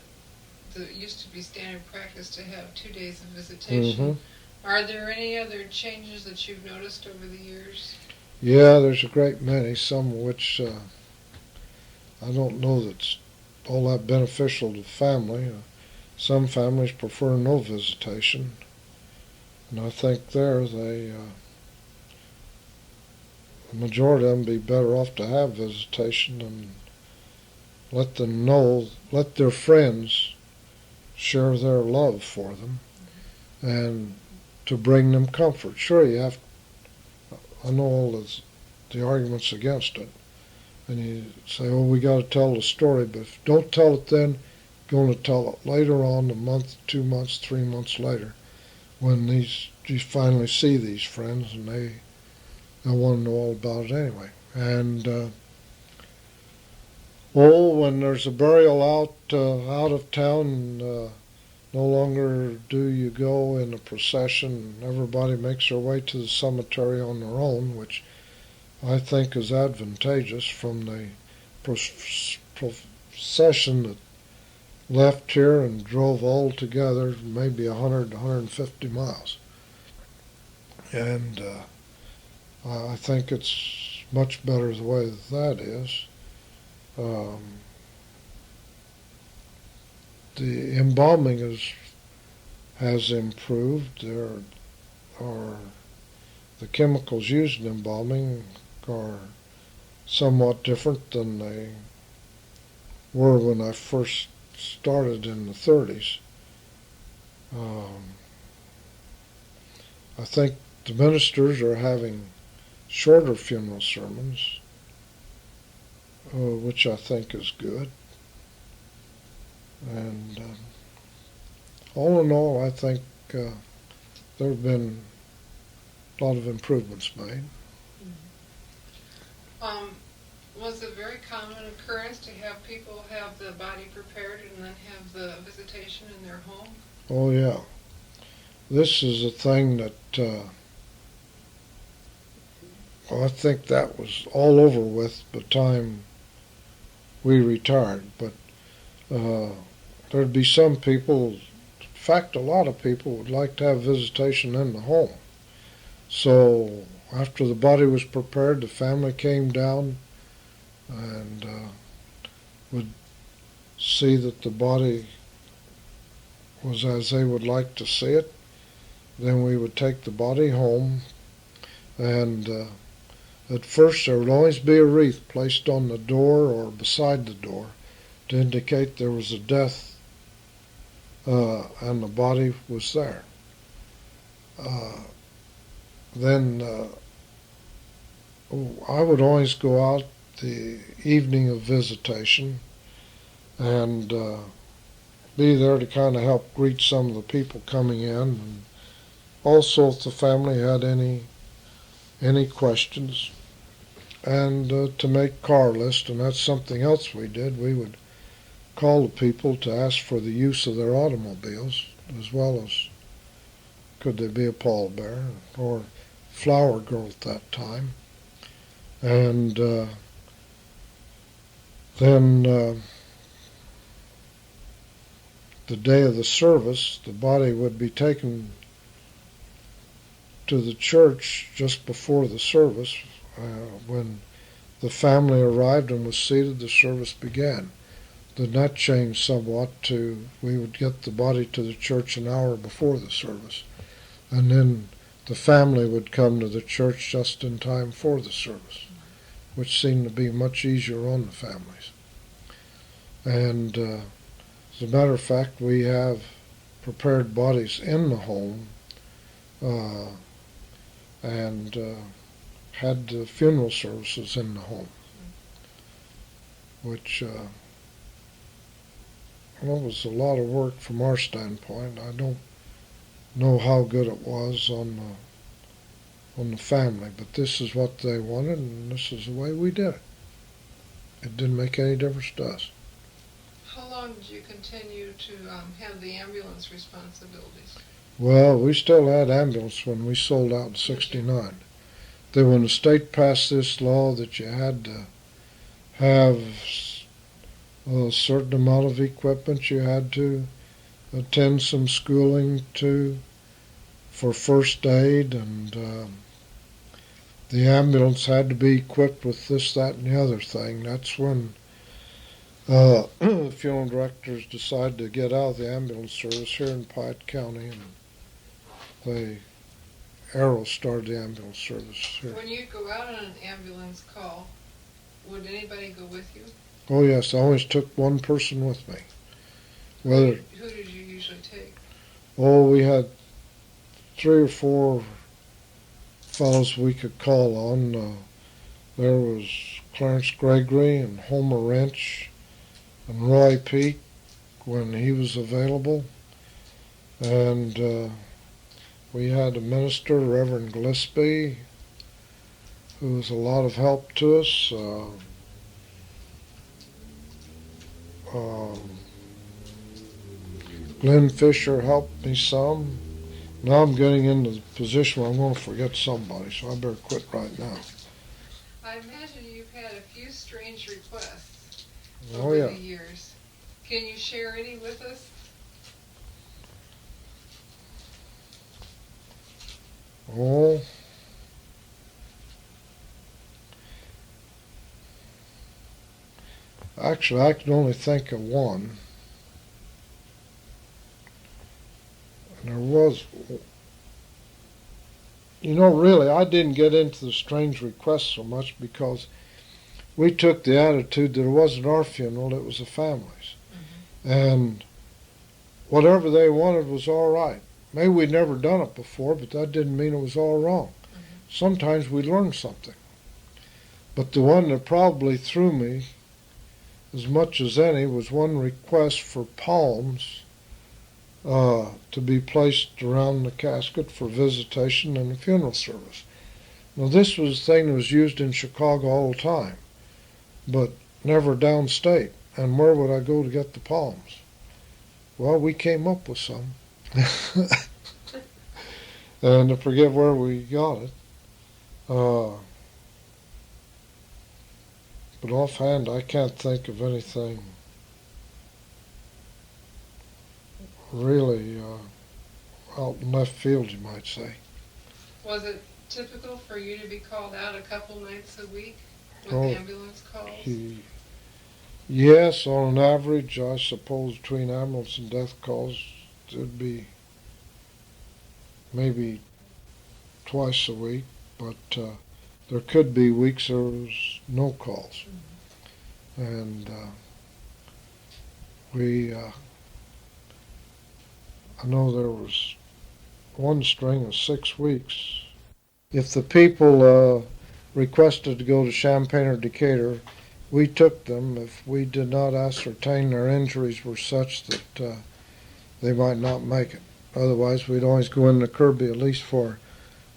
it used to be standard practice to have 2 days of visitation? Are there any other changes that you've noticed over the years? Yeah, there's a great many, some of which I don't know that's all that beneficial to the family. Some families prefer no visitation, and I think the majority of them be better off to have visitation and let them know, let their friends share their love for them, and to bring them comfort. Sure, you have, I know all the arguments against it, and you say, oh, we got to tell the story, but if you don't tell it then, you're going to tell it later on, a month, 2 months, 3 months later, when you finally see these friends, and they want to know all about it anyway. And when there's a burial out of town, no longer do you go in a procession. Everybody makes their way to the cemetery on their own, which I think is advantageous from the procession that left here and drove all together maybe 100 to 150 miles. And I think it's much better the way that is. The embalming has improved. The chemicals used in embalming are somewhat different than they were when I first started in the 30s. I think the ministers are having shorter funeral sermons, which I think is good. And all in all, I think there have been a lot of improvements made. Was it a very common occurrence to have people have the body prepared and then have the visitation in their home? Oh, yeah. This is a thing that I think that was all over with by the time we retired. But there'd be some people, in fact, a lot of people would like to have visitation in the home. So after the body was prepared, the family came down and would see that the body was as they would like to see it. Then we would take the body home, and at first there would always be a wreath placed on the door or beside the door to indicate there was a death and the body was there. Then I would always go out the evening of visitation and be there to kind of help greet some of the people coming in, and also if the family had any questions, and to make car lists. And that's something else we did. We would call the people to ask for the use of their automobiles, as well as could they be a pallbearer or flower girl at that time. And then the day of the service, the body would be taken to the church just before the service. When the family arrived and was seated, the service began. Then that changed somewhat to we would get the body to the church an hour before the service. And then the family would come to the church just in time for the service, which seemed to be much easier on the families. And as a matter of fact, we have prepared bodies in the home and had the funeral services in the home, which was a lot of work from our standpoint. I don't know how good it was on the family. But this is what they wanted, and this is the way we did it. It didn't make any difference to us. How long did you continue to have the ambulance responsibilities? Well, we still had ambulance when we sold out in '69. Then when the state passed this law that you had to have a certain amount of equipment, you had to attend some schooling for first aid, and the ambulance had to be equipped with this, that, and the other thing. That's when funeral directors decided to get out of the ambulance service here in Piatt County, and Arrow started the ambulance service here. When you go out on an ambulance call, would anybody go with you? Oh yes, I always took one person with me. Who did you usually take? We had 3 or 4 fellows we could call on. There was Clarence Gregory and Homer Wrench and Roy Peak when he was available. And we had a minister, Reverend Gillespie, who was a lot of help to us. Glenn Fisher helped me some. Now I'm getting into the position where I'm going to forget somebody, so I better quit right now. I imagine you've had a few strange requests Oh over yeah. the years. Can you share any with us? Oh. Actually, I can only think of one. And there was, really, I didn't get into the strange requests so much because we took the attitude that it wasn't our funeral, it was the family's. Mm-hmm. And whatever they wanted was all right. Maybe we'd never done it before, but that didn't mean it was all wrong. Mm-hmm. Sometimes we learned something. But the one that probably threw me as much as any was one request for palms to be placed around the casket for visitation and the funeral service. Now this was a thing that was used in Chicago all the time, but never downstate. And where would I go to get the palms? Well, we came up with some. And I forget where we got it. But offhand, I can't think of anything really out in left field, you might say. Was it typical for you to be called out a couple nights a week with ambulance calls? Yes, on an average, I suppose between ambulance and death calls, it'd be maybe twice a week, but there could be weeks there was no calls. Mm-hmm. And I know there was one string of 6 weeks. If the people requested to go to Champaign or Decatur, we took them if we did not ascertain their injuries were such that they might not make it. Otherwise, we'd always go into Kirby at least for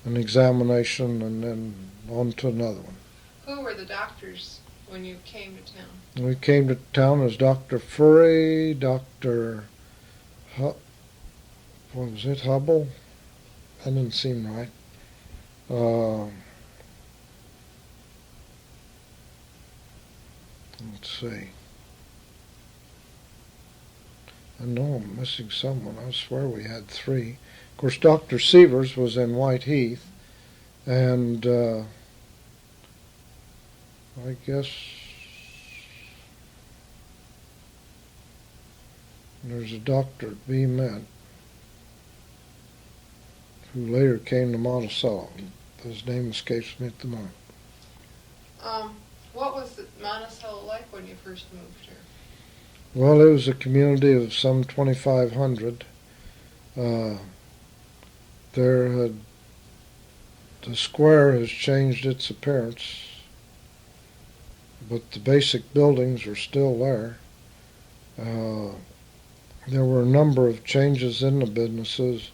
an examination and then on to another one. Who were the doctors when you came to town? When we came to town as Dr. Furry, Dr. What was it, Hubble? That didn't seem right. Let's see. I know I'm missing someone. I swear we had 3. Of course, Dr. Severs was in Whiteheath, and I guess there's a doctor at Bauman who later came to Monticello. His name escapes me at the moment. What was Monticello like when you first moved here? Well, it was a community of some 2,500. The square has changed its appearance, but the basic buildings are still there. There were a number of changes in the businesses.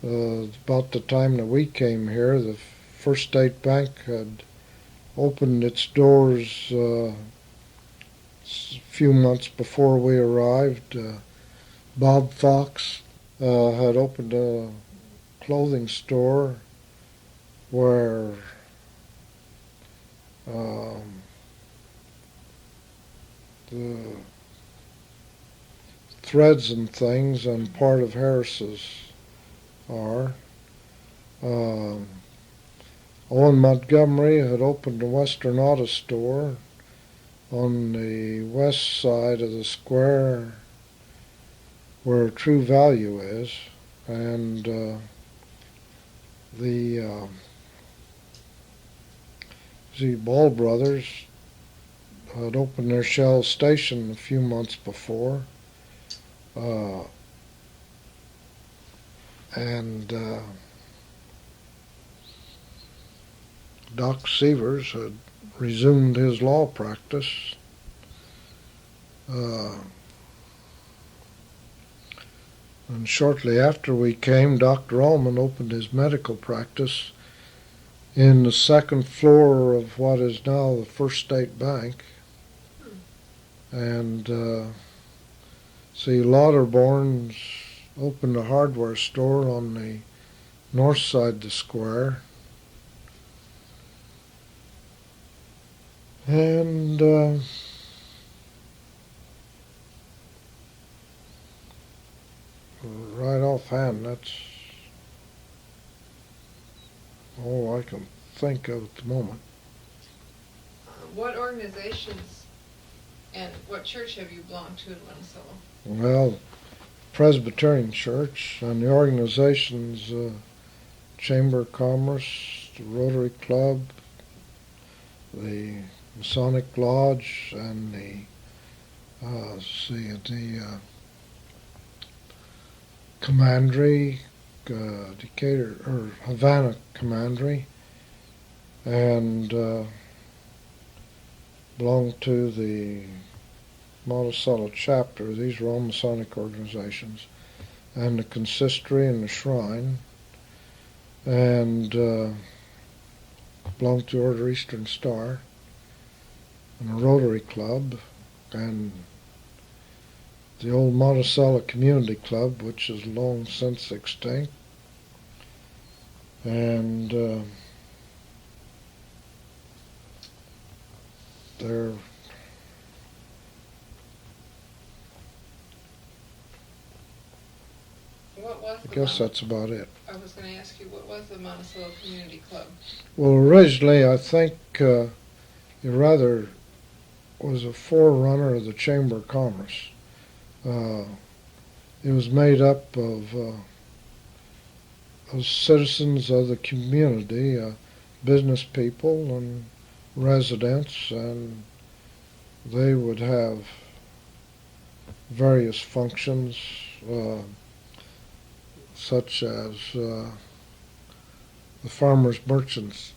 About the time that we came here, the First State Bank had opened its doors a few months before we arrived. Bob Fox had opened a clothing store where the threads and things and part of Harris's are. Owen Montgomery had opened a Western Auto Store on the west side of the square where True Value is, and the Ball Brothers had opened their Shell station a few months before, and Doc Severs had resumed his law practice. And shortly after we came, Dr. Ullman opened his medical practice in the second floor of what is now the First State Bank. And see, Lauderborn's opened a hardware store on the north side of the square. And right offhand, that's all I can think of at the moment. What organizations and what church have you belonged to in Monticello? Well, Presbyterian Church and the organizations, Chamber of Commerce, the Rotary Club, the Masonic Lodge, and the Commandery, Decatur or Havana Commandery, and belonged to the Monticello chapter. These were all Masonic organizations, and the Consistory and the Shrine, and belonged to Order Eastern Star, and the Rotary Club, and the old Monticello Community Club, which is long since extinct, and they're I guess that's about it. I was going to ask you, what was the Monticello Community Club? Well, originally, I think it rather was a forerunner of the Chamber of Commerce. It was made up of citizens of the community, business people and residents, and they would have various functions, such as the farmers' merchants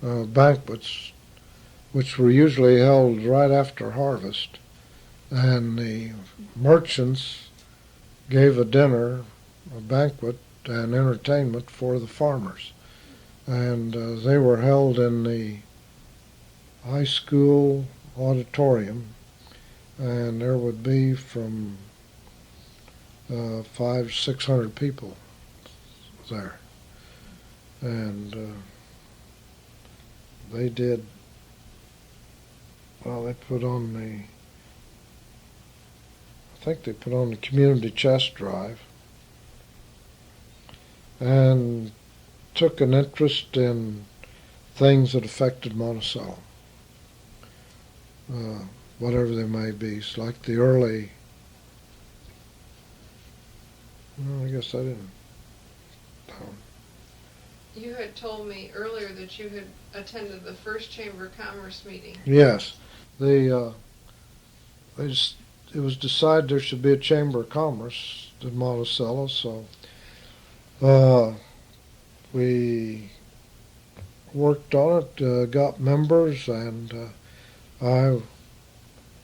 banquets, which were usually held right after harvest, and the merchants gave a dinner, a banquet, and entertainment for the farmers, and they were held in the high school auditorium, and there would be from 500-600 people there, and they did. Well, they put on I think they put on the community chess drive, and took an interest in things that affected Monticello, whatever they may be. It's like the early. Well, I guess I didn't. You had told me earlier that you had attended the first Chamber of Commerce meeting. Yes, it was decided there should be a Chamber of Commerce in Monticello, so we worked on it, got members, and I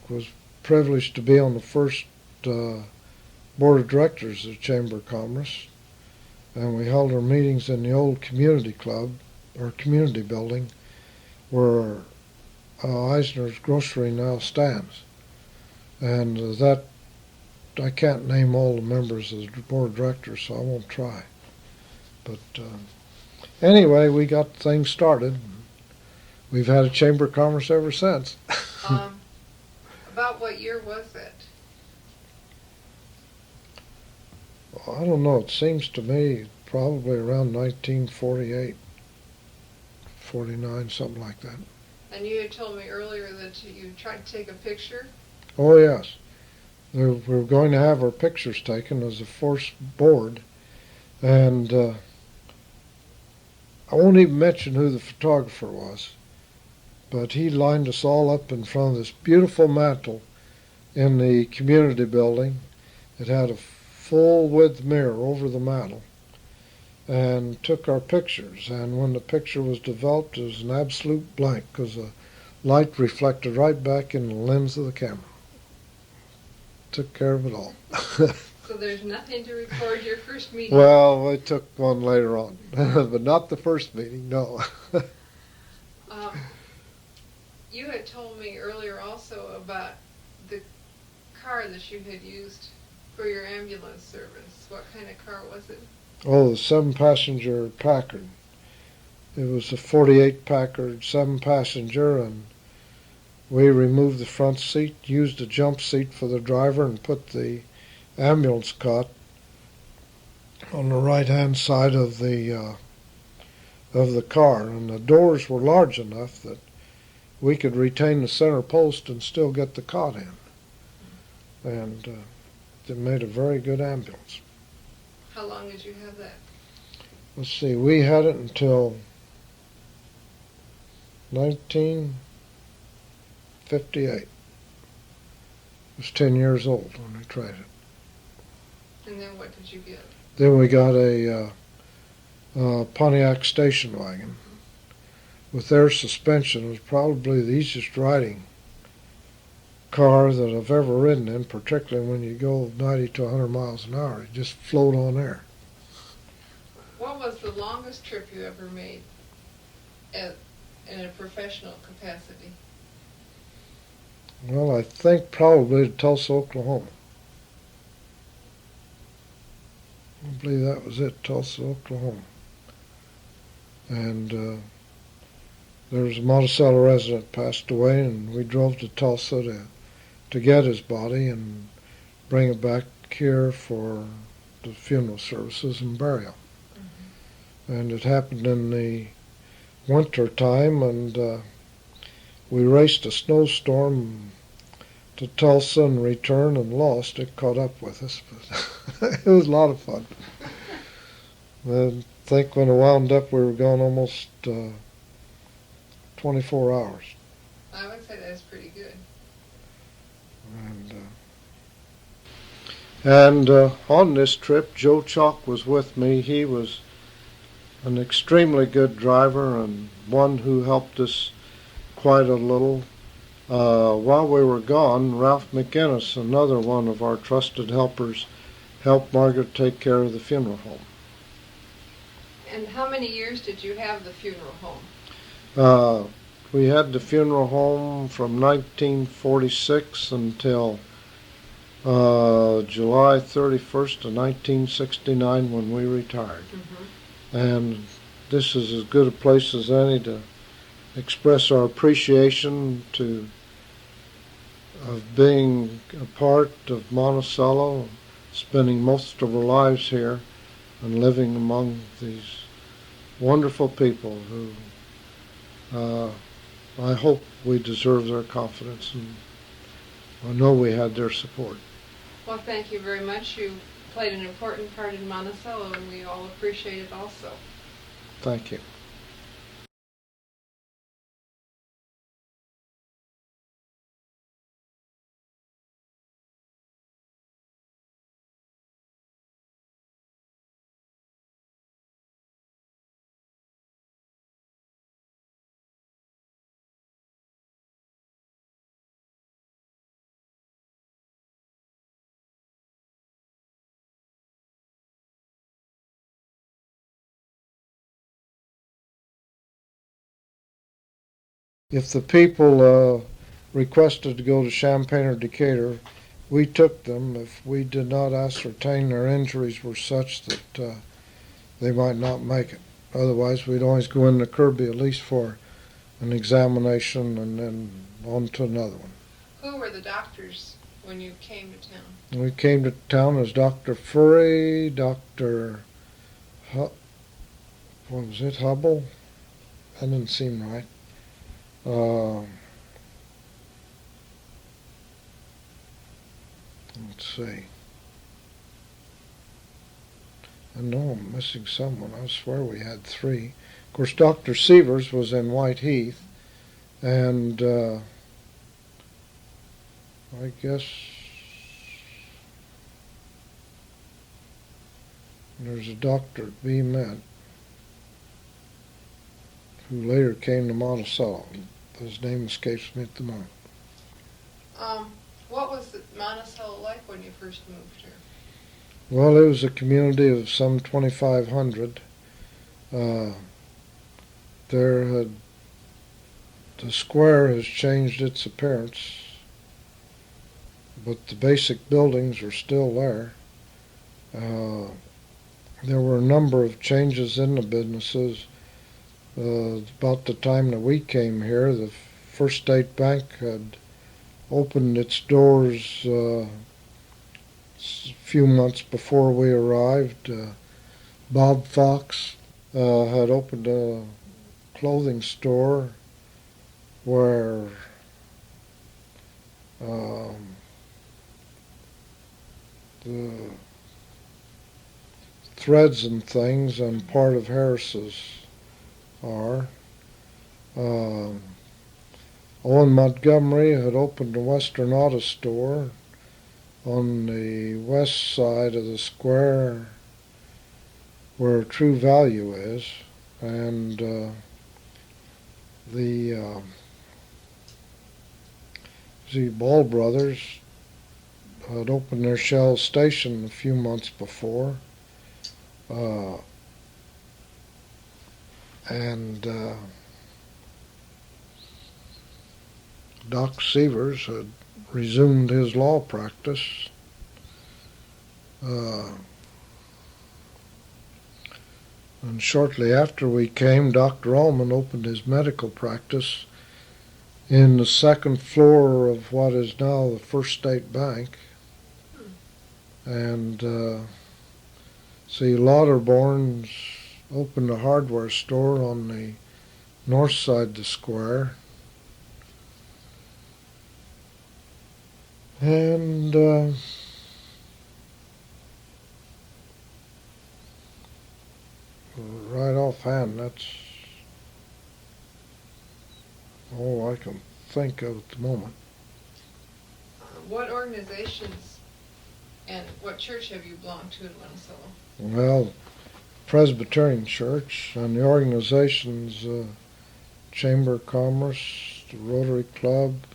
was privileged to be on the first board of directors of the Chamber of Commerce, and we held our meetings in the old community club or community building where Eisner's Grocery now stands. And that I can't name all the members of the board of directors, so I won't try. But anyway, we got things started. We've had a Chamber of Commerce ever since. About what year was it? I don't know. It seems to me probably around 1948, 49, something like that. And you had told me earlier that you tried to take a picture. Oh, yes. We were going to have our pictures taken as a force board, and I won't even mention who the photographer was, but he lined us all up in front of this beautiful mantel in the community building. It had a full-width mirror over the mantel, and took our pictures. And when the picture was developed, it was an absolute blank because the light reflected right back in the lens of the camera. Took care of it all. So there's nothing to record your first meeting? Well, we took one later on, but not the first meeting, no. You had told me earlier also about the car that you had used for your ambulance service. What kind of car was it? Oh, the 7-passenger Packard. It was a 48 Packard 7-passenger, and we removed the front seat, used a jump seat for the driver, and put the ambulance cot on the right-hand side of the car. And the doors were large enough that we could retain the center post and still get the cot in. And it made a very good ambulance. How long did you have that? Let's see, we had it until 1958. It was 10 years old when we tried it. And then what did you get? Then we got a Pontiac station wagon with air suspension. It was probably the easiest riding car that I've ever ridden in, particularly when you go 90 to 100 miles an hour. You just float on air. What was the longest trip you ever made in a professional capacity? Well, I think probably to Tulsa, Oklahoma. I believe that was it, Tulsa, Oklahoma. And there was a Monticello resident passed away, and we drove to Tulsa to get his body and bring it back here for the funeral services and burial. Mm-hmm. And it happened in the winter time, and we raced a snowstorm to Tulsa and returned and lost. It caught up with us, but it was a lot of fun. I think when it wound up, we were gone almost 24 hours. I would say that's pretty good. And on this trip, Joe Chalk was with me. He was an extremely good driver and one who helped us quite a little. While we were gone, Ralph McInnes, another one of our trusted helpers, helped Margaret take care of the funeral home. And how many years did you have the funeral home? We had the funeral home from 1946 until July 31st of 1969 when we retired. Mm-hmm. And this is as good a place as any to express our appreciation of being a part of Monticello, spending most of our lives here and living among these wonderful people who I hope we deserve their confidence, and I know we had their support. Well, thank you very much. You played an important part in Monticello, and we all appreciate it also. Thank you. If the people requested to go to Champaign or Decatur, we took them if we did not ascertain their injuries were such that they might not make it. Otherwise, we'd always go into Kirby at least for an examination and then on to another one. Who were the doctors when you came to town? When we came to town as Dr. Furry, Dr. What was it, Hubble? That didn't seem right. Let's see. I know I'm missing someone. I swear we had three. Of course, Dr. Severs was in Whiteheath, and I guess there's a Dr. Bauman who later came to Monticello. His name escapes me at the moment. What was Monticello like when you first moved here? Well, it was a community of some 2,500. The square has changed its appearance, but the basic buildings are still there. There were a number of changes in the businesses. About the time that we came here, the First State Bank had opened its doors a few months before we arrived. Bob Fox had opened a clothing store where the threads and things and part of Harris's are. Owen Montgomery had opened a Western Auto Store on the west side of the square where True Value is, and the Ball Brothers had opened their Shell station a few months before, and Doc Severs had resumed his law practice. And shortly after we came, Dr. Allman opened his medical practice in the second floor of what is now the First State Bank. And Lauterborn's opened a hardware store on the north side of the square. And right offhand, that's all I can think of at the moment. What organizations and what church have you belonged to in Monticello? Well, Presbyterian Church and the organizations, Chamber of Commerce, the Rotary Club,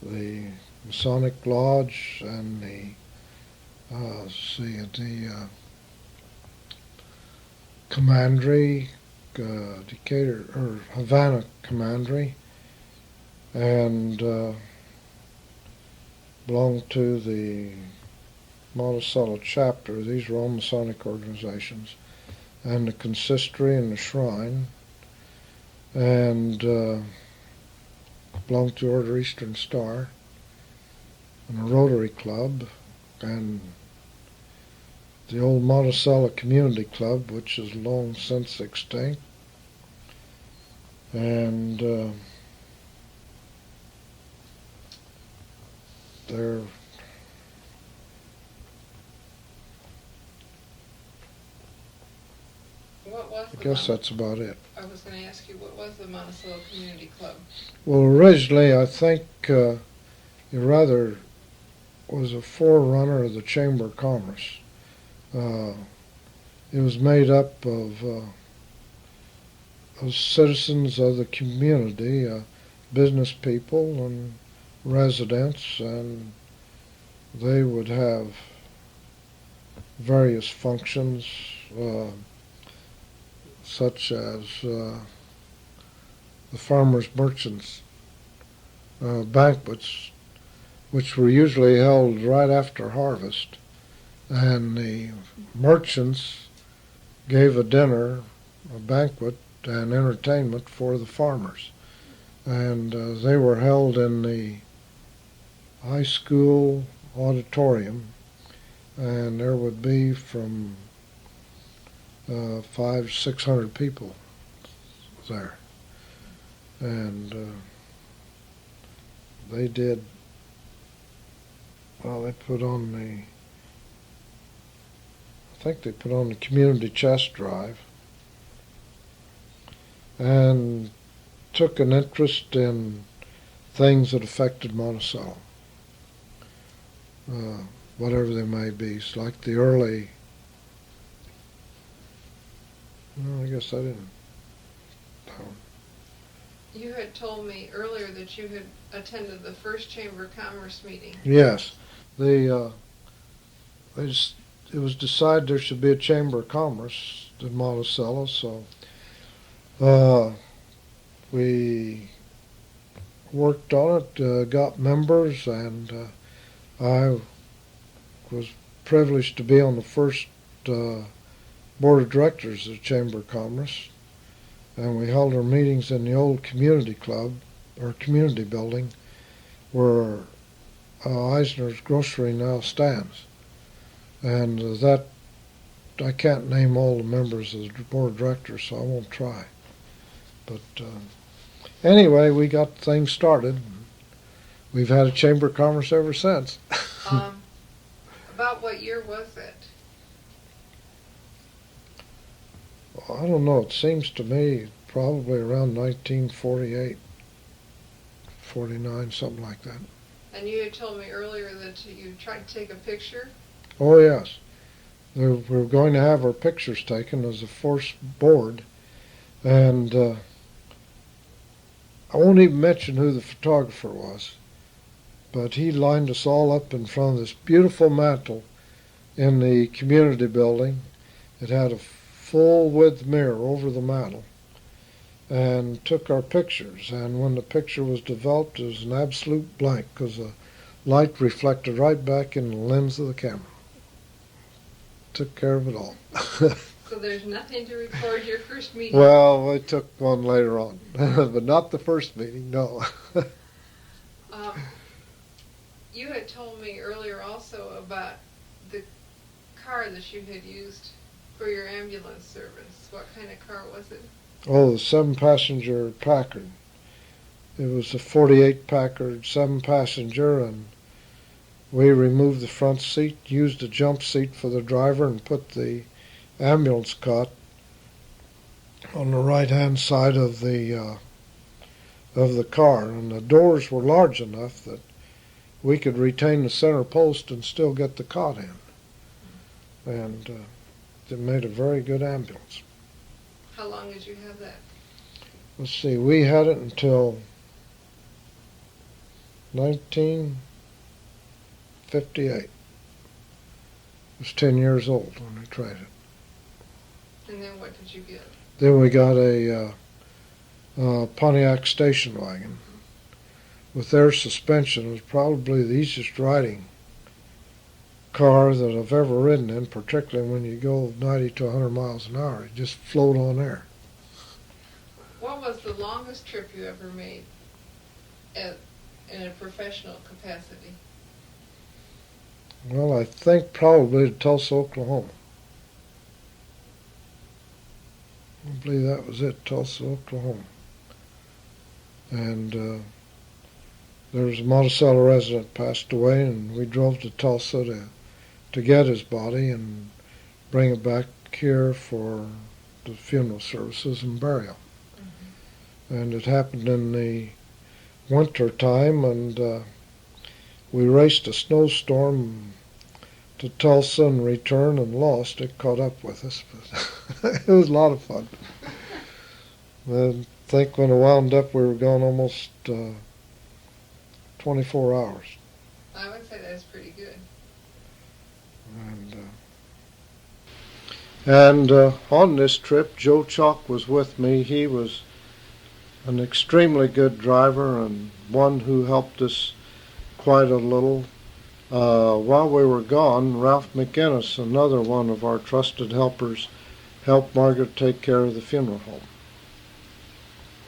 the Masonic Lodge, and the Commandery, Decatur or Havana Commandery, and belonged to the Monticello chapter. These are all Masonic organizations, and the Consistory and the Shrine, and belonged to Order Eastern Star, and a Rotary Club, and the old Monticello Community Club, which is long since extinct, and they're I guess that's about it. I was going to ask you, what was the Monticello Community Club? Well, originally I think it rather was a forerunner of the Chamber of Commerce. It was made up of citizens of the community, business people and residents, and they would have various functions, such as the farmers' merchants banquets, which were usually held right after harvest. And the merchants gave a dinner, a banquet, and entertainment for the farmers. And they were held in the high school auditorium, and there would be from 500-600 people there. And they did, well, they put on the, I think they put on the community chess drive, and took an interest in things that affected Monticello, whatever they may be. It's like the early, well, I guess I didn't know. You had told me earlier that you had attended the first Chamber of Commerce meeting. Yes, it was decided there should be a Chamber of Commerce in Monticello, so we worked on it, got members, and I was privileged to be on the first board of directors of the Chamber of Commerce. And we held our meetings in the old community club, or community building, where Eisner's Grocery now stands. And that, I can't name all the members of the board of directors, so I won't try. But anyway, we got things started. We've had a Chamber of Commerce ever since. About what year was it? Well, I don't know. It seems to me probably around 1948, 49, something like that. And you had told me earlier that you tried to take a picture? Oh, yes. We were going to have our pictures taken as a first board. And I won't even mention who the photographer was, but he lined us all up in front of this beautiful mantel in the community building. It had a full-width mirror over the mantel, and took our pictures. And when the picture was developed, it was an absolute blank, because the light reflected right back in the lens of the camera. Took care of it all. So there's nothing to record your first meeting? Well, we took one later on, but not the first meeting, no. You had told me earlier also about the car that you had used for your ambulance service. What kind of car was it? Oh, the 7-passenger Packard. It was a 48 Packard 7-passenger, and we removed the front seat, used a jump seat for the driver, and put the ambulance cot on the right-hand side of the car. And the doors were large enough that we could retain the center post and still get the cot in. And it made a very good ambulance. How long did you have that? Let's see, we had it until 1958. It was 10 years old when we tried it. And then what did you get? Then we got a Pontiac station wagon with air suspension. It was probably the easiest riding car that I've ever ridden in, particularly when you go 90 to 100 miles an hour. It just float on air. What was the longest trip you ever made in a professional capacity? Well, I think probably to Tulsa, Oklahoma. I believe that was it, Tulsa, Oklahoma. And there was a Monticello resident passed away, and we drove to Tulsa to get his body and bring it back here for the funeral services and burial. Mm-hmm. And it happened in the winter time, and we raced a snowstorm to Tulsa and returned and lost. It caught up with us, but it was a lot of fun. I think when it wound up, we were gone almost 24 hours. I would say that's pretty good. And on this trip, Joe Chalk was with me. He was an extremely good driver and one who helped us quite a little. While we were gone, Ralph McInnes, another one of our trusted helpers, helped Margaret take care of the funeral home.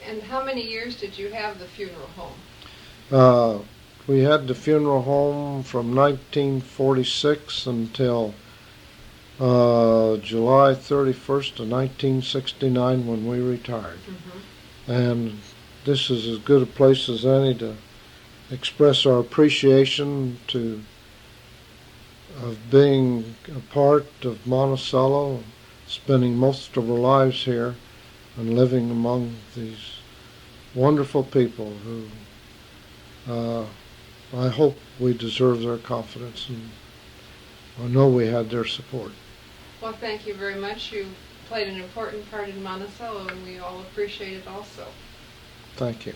And how many years did you have the funeral home? We had the funeral home from 1946 until July 31st of 1969 when we retired. Mm-hmm. And this is as good a place as any to express our appreciation of being a part of Monticello, spending most of our lives here, and living among these wonderful people who I hope we deserve their confidence, and I know we had their support. Well, thank you very much. You played an important part in Monticello, and we all appreciate it also. Thank you.